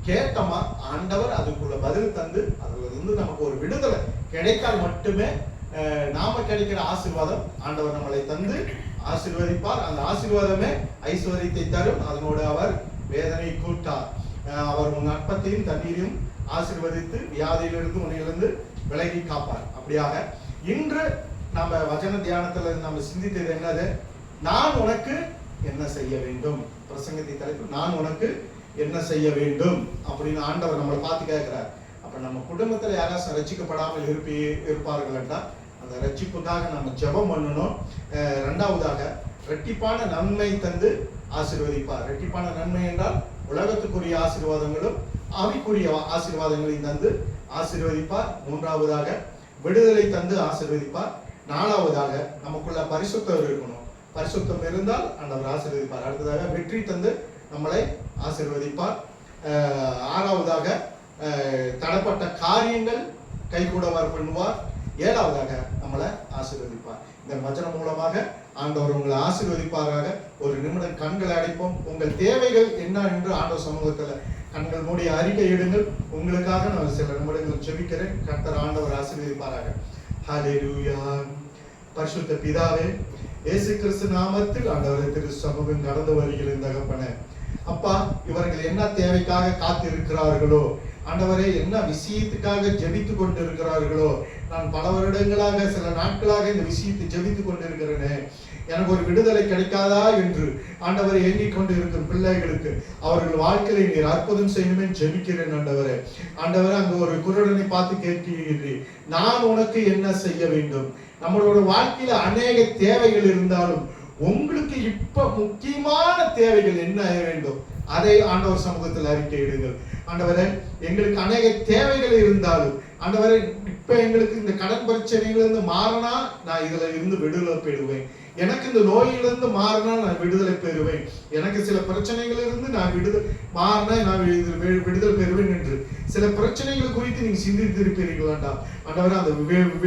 கேட்டோமா, ஆண்டவர் அதுக்குள்ள பதில் தந்து அதுல இருந்து நமக்கு ஒரு விடுதலை கிடைத்தால் மட்டுமே நாம கிடைக்கிற ஆசீர்வாதம் ஆண்டவர் நம்மளை தந்து ஆசீர்வதிப்பார். அந்த ஆசீர்வாதமே ஐஸ்வர்யத்தை தரும். அதனோடு அவர் வேதனை கூட்டார். அவர் உன் அற்பத்தையும் தண்ணீரையும் ஆசீர்வதித்து வியாதியிலிருந்து உன்னிலிருந்து விலகி காப்பார். அப்படியாக இன்று நம்ம வசன தியானத்துல நம்ம சிந்தித்தது என்னது? நான் உனக்கு என்ன செய்ய வேண்டும். பிரசங்கத்தை தலைப்பு நான் உனக்கு என்ன செய்ய வேண்டும் அப்படின்னு ஆண்டவர் நம்மளை பார்த்து கேட்கிறார். அப்ப நம்ம குடும்பத்துல யாராவது ரட்சிக்கப்படாமல் இருப்பார்கள் என்றால் அந்த ரட்சிப்புக்காக நம்ம ஜெபம் பண்ணணும். இரண்டாவதாக இரட்டிப்பான நன்மை தந்து ஆசீர்வதிப்பார். இரட்டிப்பான நன்மை என்றால் உலகத்துக்குரிய ஆசீர்வாதங்களும் ஆவிக்குரிய ஆசீர்வாதங்களையும் தந்து ஆசீர்வதிப்பார். மூன்றாவதாக விடுதலை தந்து ஆசீர்வதிப்பார். நாலாவதாக நமக்குள்ள பரிசுத்தம் இருக்கணும். பரிசுத்தம் இருந்தால் ஆண்டவர் ஆசீர்வதிப்பார். அடுத்ததாக வெற்றி தந்து நம்மளை ஆசீர்வதிப்பார். ஆறாவதாக தடப்பட்ட காரியங்கள் கைகூட வர பண்ணுவார். ஏழாவதாக நம்மளை ஆசீர்வதிப்பார். இந்த வசனம் மூலமாக ஆண்டவர் உங்களை ஆசீர்வதிப்பாராக. ஒரு நிமிடம் கண்களை அடைப்போம். உங்கள் தேவைகள் என்ன என்று ஆண்டவர் சமூகத்துல கண்கள் மூடி அறிக்கை இடுங்கள். உங்களுக்காக நான் சில நிமிடங்கள் ஜெபிக்கிறேன். கர்த்தர் ஆண்டவர் ஆசீர்வதிப்பாராக. ஹல்லேலூயா. பரிசுத்த பிதாவே, இயேசு கிறிஸ்து நாமத்தில் ஆண்டவரே திரு சமூகம் கடந்து வருகிற தகப்பனே, அப்பா இவர்கள் என்ன தேவைக்காக காத்திருக்கிறார்களோ, ஆண்டவரே என்ன விஷயத்துக்காக ஜெபித்து கொண்டு இருக்கிறார்களோ, நான் பல வருடங்களாக சில நாட்களாக இந்த விஷயத்தை ஜெபித்து கொண்டிருக்கிறேனே, எனக்கு ஒரு விடுதலை கிடைக்காதா என்று ஆண்டவரை ஏங்கிக் கொண்டு இருக்கிற பிள்ளைகளுக்கு அவர்கள் வாழ்க்கையை நீர் அற்புதம் செய்யணுமே ஜெபிக்கிறேன். ஆண்டவரே, ஆண்டவரே அங்க ஒரு குருடனை பார்த்து கேட்கிறீர்கள், நான் உனக்கு என்ன செய்ய வேண்டும். நம்மளோட வாழ்க்கையில அநேக தேவைகள் இருந்தாலும் உங்களுக்கு இப்ப முக்கியமான தேவைகள் என்ன வேண்டும், அதை ஆண்டவர் சமூகத்தில் அறிக்கையிடுங்கள். ஆண்டவரே, எங்களுக்கு அநேக தேவைகள் இருந்தாலும் ஆண்டவரே இப்ப எங்களுக்கு இந்த கடன் பிரச்சனைகளிலிருந்து மாறினா நான் இதுல இருந்து விடுதலை பெறுவேன். எனக்கு இந்த நோயிலிருந்து மாறினா நான் விடுதலை பெறுவேன். எனக்கு சில பிரச்சனைகள் இருந்து நான் மாறினா நான் விடுதலை பெறுவேன் என்று சில பிரச்சனைகள் குறித்து நீங்க சிந்தித்திருப்பீர்களா? ஆண்டவரே, அந்த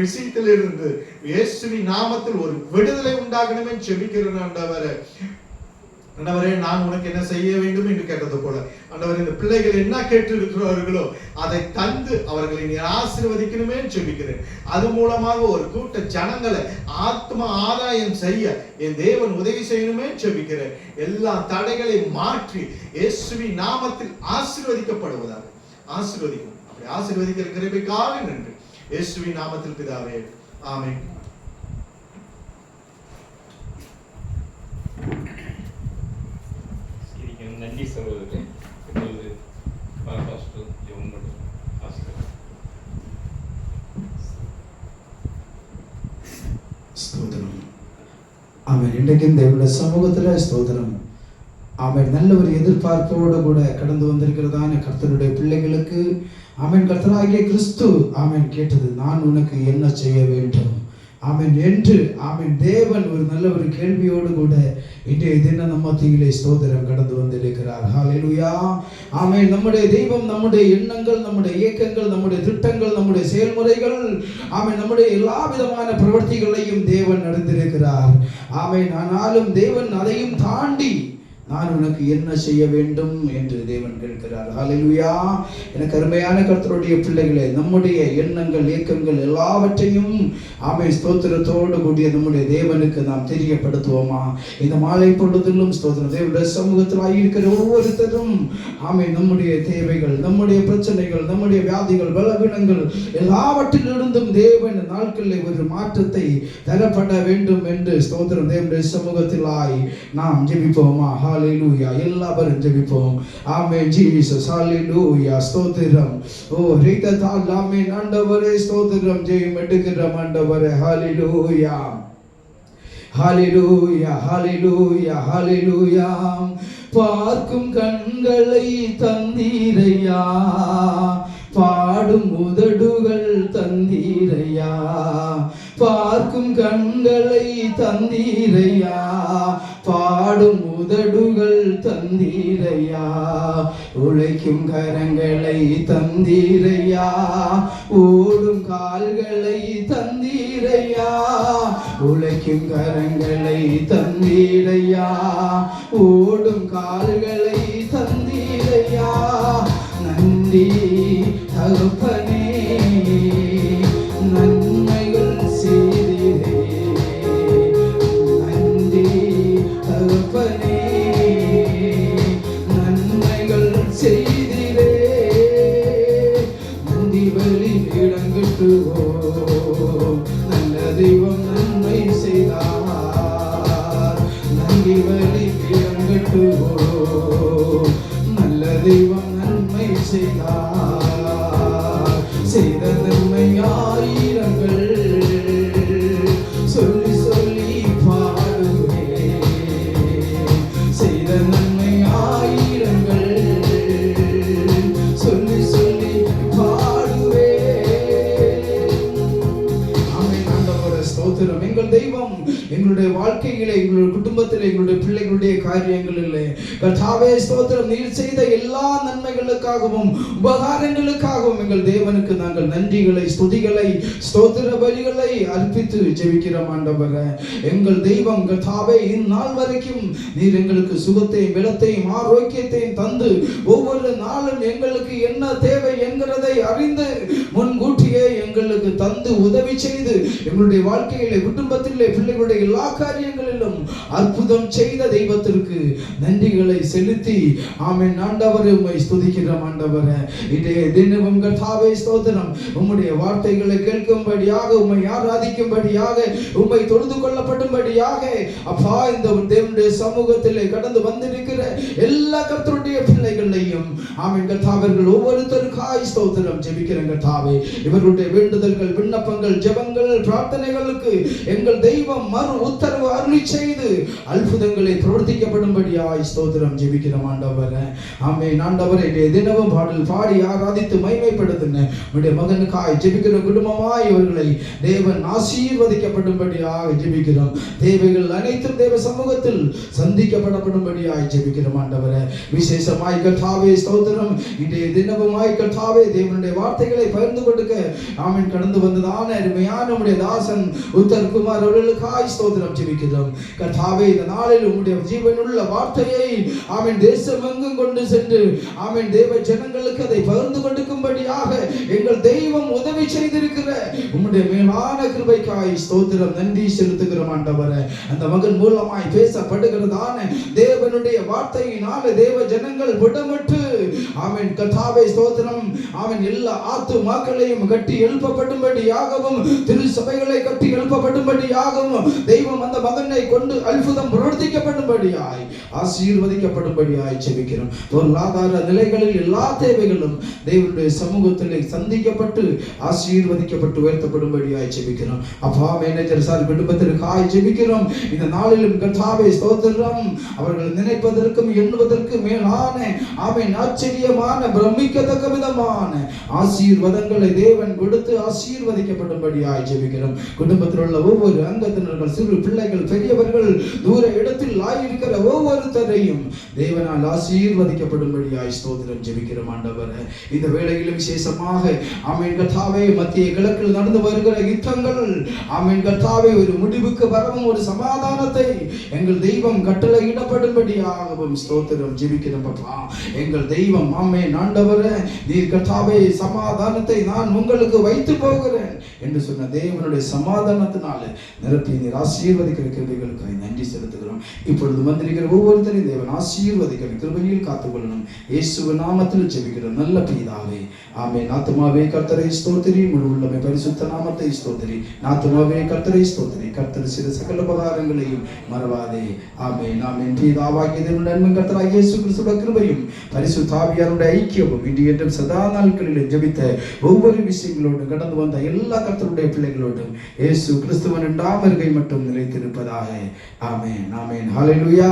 விஷயத்திலிருந்து இயேசுவின் நாமத்தில் ஒரு விடுதலை உண்டாகணுமே ஜெபிக்கிறேன். ஆண்டவரே, நான் உனக்கு என்ன செய்ய வேண்டும் என்று கேட்டது போல ஆண்டவரே, இந்த பிள்ளைகள் என்ன கேட்டு இருக்கிறார்களோ அதை தந்து அவர்களை நீ ஆசீர்வதிக்கணுமே ஜெபிக்கிறேன். அது மூலமாக ஒரு கூட்ட ஜனங்களை ஆத்ம ஆதாயம் செய்ய என் தேவன் உதவி செய்யணுமே ஜெபிக்கிறேன். எல்லா தடைகளை மாற்றி இயேசுவின் நாமத்தில் ஆசீர்வதிக்கப்படுவதாக ஆசீர்வதிக்கும். அப்படி ஆசீர்வதிக்கிற கிருபைக்காக நன்றி. இயேசுவின் நாமத்தில் பிதாவே, ஆமென். நன்றி சகோதரரே. இப்பொழுது பாஸ்டர் ஜெபம் பண்ணுவோம். ஸ்தோத்திரம். ஆமென். இன்றைக்கும் தேவனுடைய சமூகத்துல ஸ்தோத்திரம். ஆமென். நல்ல ஒரு எதிர்பார்ப்போடு கூட கடந்து வந்திருக்கிறதான கர்த்தருடைய பிள்ளைகளுக்கு ஆமென் கர்த்தராகிய கிறிஸ்து ஆமென் கேட்டது, நான் உனக்கு என்ன செய்ய வேண்டும் ஆமென் என்று ஆமென் தேவன் ஒரு நல்ல ஒரு கேள்வியோடு கூட இன்றைய தினம் நம்ம மத்தியிலே ஸ்தோத்திரம் கடந்து வந்திருக்கிறார். ஹல்லேலூயா. ஆமென். நம்முடைய தெய்வம் நம்முடைய எண்ணங்கள், நம்முடைய இயக்கங்கள், நம்முடைய திட்டங்கள், நம்முடைய செயல்முறைகள் ஆமென் நம்முடைய எல்லா விதமான பிரவர்த்திகளையும் தேவன் நடந்திருக்கிறார். ஆமென். ஆனாலும் தேவன் அதையும் தாண்டி நான் உனக்கு என்ன செய்ய வேண்டும் என்று தேவன் கேட்கிறார். ஹல்லேலூயா. எனக்கு அருமையான கர்த்தருடைய பிள்ளைகளே, நம்முடைய எண்ணங்கள், இயக்கங்கள் எல்லாவற்றையும் ஆமென் ஸ்தோத்திரத்தோடு கூடிய நம்முடைய தேவனுக்கு நாம் தெரியப்படுத்துவோமா? இந்த மாலை பொழுதிலும் ஸ்தோத்திரம் தேவனுடைய சமூகத்தில் ஆகியிருக்கிற ஒவ்வொருத்தரும் ஆமென் நம்முடைய தேவைகள், நம்முடைய பிரச்சனைகள், நம்முடைய வியாதிகள், பலவீனங்கள் எல்லாவற்றிலிருந்தும் தேவன் நாட்களில் ஒரு மாற்றத்தை தரப்பட வேண்டும் என்று ஸ்தோத்திரம் தேவனுடைய சமூகத்தில் நாம் ஜெபிப்போமா? ஹல்லேலூயா. எல்லாரும் ஜெபிப்போம். ஆமென். ஜீசஸ். ஹல்லேலூயா. ஸ்தோத்திரம். ஓ ரீதத்தால் ஆமென் ஆண்டவரே ஸ்தோத்திரம். ஜெயம் எடுக்கிறோம் ஆண்டவரே. ஹல்லேலூயா. ஹல்லேலூயா. ஹல்லேலூயா. ஹல்லேலூயா. பார்க்கும் கண்களை தந்தீரையா, பாடும் உதடுகள் தந்தீரையா, பார்க்கும் கண்களை தந்தீரையா, பாடும் உதடுகள் தந்தீரையா, உழைக்கும் கரங்களை தந்தீரையா, ஓடும் கால்களை தந்தீரையா, உழைக்கும் கரங்களை தந்தீரையா, ஓடும் கால்களை தந்தீரையா. நன்றி தகப்பனே, நன்மைகள் அப்பனே நன்மைகள் செய்திரே நந்தி பலி இடங்கட்டுவோம் நல்ல தெய்வம் நன்மை செய்தார் நந்தி பலி இடங்கட்டுவோம் நல்ல தெய்வம் நன்மை செய்தார் செய்த நன்மை ஆயிரங்கள் சொல்லி சொல்லி பாடுவேன் செய்த நன்மை ஆயிரங்கள் சொல்லி சொல்லி பாடுவேன். ஆமென். ஆண்டவரே ஸ்தோத்திரம். எங்கள் தெய்வம் எங்களுடைய வாழ்க்கையிலே எங்களுடைய குடும்பத்திலே எங்களுடைய பிள்ளைகளுடைய காரியங்களிலே கர்த்தாவே ஸ்தோத்திரம் நீர் செய்த எல்லா நன்மைகளுக்காகவும் உபகாரங்களுக்காகவும் எங்கள் தேவனுக்கு நாங்கள் நன்றிகளை ஸ்துதிகளை ஸ்தோத்திர பலிகளை அர்ப்பித்து ஜெபிக்கிறோம் ஆண்டவரே. எங்கள் தெய்வம் கர்த்தாவே இந்நாள் வரைக்கும் நீர் எங்களுக்கு சுகத்தையும் பலத்தையும் ஆரோக்கியத்தையும் தந்து ஒவ்வொரு நாளும் எங்களுக்கு என்ன தேவை என்கிறதை அறிந்து முன்கூட்டியே எங்களுக்கு தந்து உதவி செய்து எங்களுடைய வாழ்க்கையிலே குடும்பத்திலே பிள்ளைகளுடைய எல்லா காரியங்களிலும் அற்புதம் செய்த தெய்வத்திற்கு நன்றிகளை செலுத்தி ஆமென் ஆண்டவரே உம்மை ஸ்துதிக்கிறோம் ஆண்டவரே. இன்றைய தினமும் கர்த்தாவே ஸ்தோத்திரம் உம்முடைய வார்த்தைகளை கேட்கும்படியாக உம்மை ஆராதிக்கும்படியாக உம்மை தொழுது கொள்ளப்படும்படியாக அப்பா இந்த தேவனுடைய சமூகத்திலே கடந்து வந்திருக்கிற எல்லா கர்த்தருடைய பிள்ளைகளையும் ஆமென் கர்த்தாவர்கள் ஒவ்வொருத்தருக்காய் ஸ்தோத்திரம் ஜெபிக்கிறேன் கர்த்தாவே. இவர்களுடைய வேண்டுதல்கள் விண்ணப்பங்கள் ஜெபங்கள் பிரார்த்தனைகளுக்கு எங்கள் தெய்வம் மறு உத்தரவு அருளி செய்து அற்புதங்களை பிரவர்த்திக்கப்படும்படியாய் ஸ்தோத்திரம் ஜெபிக்கிறோம் ஆண்டவரே. ஆமென் ஆண்டவரே. தினமும் பாடல் பாடி ஆராதித்து மகிமைப்படுத்துங்க உம்முடைய மகனுக்காய் ஜெபிக்கிற குடும்பமாய் இவர்களை தேவன் ஆசீர்வதிக்கப்படும்படியாக ஜெபிக்கிறோம். தேவைகள் அனைத்தும் தேவ சமூகத்தில் சந்திக்கப்படும்படியாய் ஜெபிக்கிறோம் ஆண்டவரே. விசேஷமாய் கர்த்தாவே ஸ்தோத்திரம் இன்றைய தினமுமாய் கர்த்தாவே தேவனுடைய வார்த்தைகளை பகிர்ந்து கொடுக்க ஆமென் கடந்து வந்ததான அருமையான உம்முடைய தாசன் உத்தர் குமார் அவர்களுக்காய் ஸ்தோத்திரம் ஜெபிக்கிறோம் கர்த்தாவே. இந்த நாளில் உம்முடைய ஜீவனுள்ள வார்த்தையை ஆமென் தேசமெங்கும் கொண்டு சென்று ஆமென் தேவ ஜனங்களுக்கு அதை பகிர்ந்து கொடுக்கும்படியாக எங்கள் தெய்வம் உதவி செய்திருக்கிற உம்முடைய மேலான கிருபைக்காய் ஸ்தோத்திரம் நன்றி செலுத்துகிறோம் ஆண்டவரே. அந்த மகன் மூலமாய் பேசப்படுகிறதான தேவனுடைய வார்த்தையினால தேவ ஜனங்கள் விடமட்டு ஆமென் கர்த்தாவே ஸ்தோத்திரம் ஆமென் எல்லா ஆத்துமாக்களையும் கட்டி எழுப்பப்படும்படியாகவும் திரு சபைகளை கட்டி எழுப்பப்படும்படியாகவும் தெய்வம் அந்த மகனை கொண்டு அற்புதம் பிரவர்த்திக்கப்படும்படியாய் ஆசீர்வதிக்கப்படும்படியாய் ஜெபிக்கிறோம். பொருளாதார நிலைகளில் எல்லா தேவைகளும் தேவனுடைய சமூகத்திலே சந்திக்கப்பட்டு ஆசீர்வதிக்கப்பட்டு உயர்த்தப்படும்படியாய் ஜெபிக்கிறோம். அப்பா மேனேஜர் சார் குடும்பத்திற்காய் ஜெபிக்கிறோம். இந்த நாளிலும் கர்த்தாவே ஸ்தோத்திரம் அவர்கள் நினைப்பதற்கும் எண்ணுவதற்கு மேலான ஆமென் ஆச்சரியமான பிரமிக்கத்தக்க விதமான ஆசீர்வாதங்களை தேவன் கொடுத்து ஆசீர்வதிக்கப்படும்படியாய் ஜெபிக்கிறோம். குடும்பத்தில் உள்ள ஒவ்வொரு அங்கத்தினர்கள் சிறு பிள்ளைகள் பெரியவர்கள் தூர இடத்தில் ஆயிருக்கிற ஒவ்வொருத்தரையும் தேவனால் ஆசீர்வதிக்கப்படும்படியாய் ஸ்தோத்திரம் ஜெபிக்கிறோம் ஆண்டவரே. இந்த வேளையிலும் விசேஷமாக ஆமென் கர்த்தாவே மத்திய கிழக்கில் நடந்து வருகிற யுத்தங்கள் ஆமென் கர்த்தாவே ஒரு முடிவுக்கு வரவும் ஒரு சமாதானத்தை எங்கள் தெய்வம் கட்டளையிடப்படும்படியாகவும் ஸ்தோத்திரம் ஜெபிக்கிறோம் அப்பா. எங்கள் தெய்வம் ஆமென் ஆண்டவரே நீர் கர்த்தாவே சமாதானத்தை நான் உங்களுக்கு வைத்து போகிறேன் என்று சொன்ன தேவனுடைய சமாதானத்தினால நிரப்பி நீர் ஆசீர்வதிக்கிற கிருபைகளுக்காய் நன்றி செலுத்துகிறோம். இப்பொழுது வந்திருக்கிற ஒவ்வொருத்தரையும் தேவன் ஆசீர்வதிக்கிற கிருபையில் காத்துக்கொள்ளணும். இயேசுவின் நாமத்தில் ஜெபிக்கிறோம் நல்ல பிதாவே ஆமென். ஆத்துமாவே கர்த்தரை ஸ்தோத்திரி, முழு உள்ளமே பரிசுத்த நாமத்தை ஸ்தோத்திரி. ஆத்துமாவே கர்த்தரை ஸ்தோத்திரி, கர்த்தர் செய்த சகல உபகாரங்களையும் மறவாதே. ஆமென் ஆமென். பிதாவாகிய தேவனுடைய அன்பும் கர்த்தராகிய இயேசு கிறிஸ்துவின் கிருபையும் பரிசுத்த ஆவியானவருடைய ஐக்கியமும் இன்று என்றும் சதா நாட்களில் ஜெபித்த ஒவ்வொரு விஷயங்களோடும் கடந்து வந்த எல்லா கர்த்தருடைய பிள்ளைகளோடும் இயேசு கிறிஸ்துவின் இரண்டாம் வருகை மட்டும் நிலைத்திருப்பதாக. ஆமென் ஆமென். ஹல்லேலூயா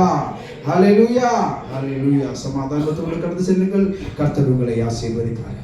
ஹல்லேலூயா ஹல்லேலூயா. சமாதானத்தோடு கடந்து செல்லுங்கள். கர்த்தர் உங்களை ஆசீர்வதிப்பார்.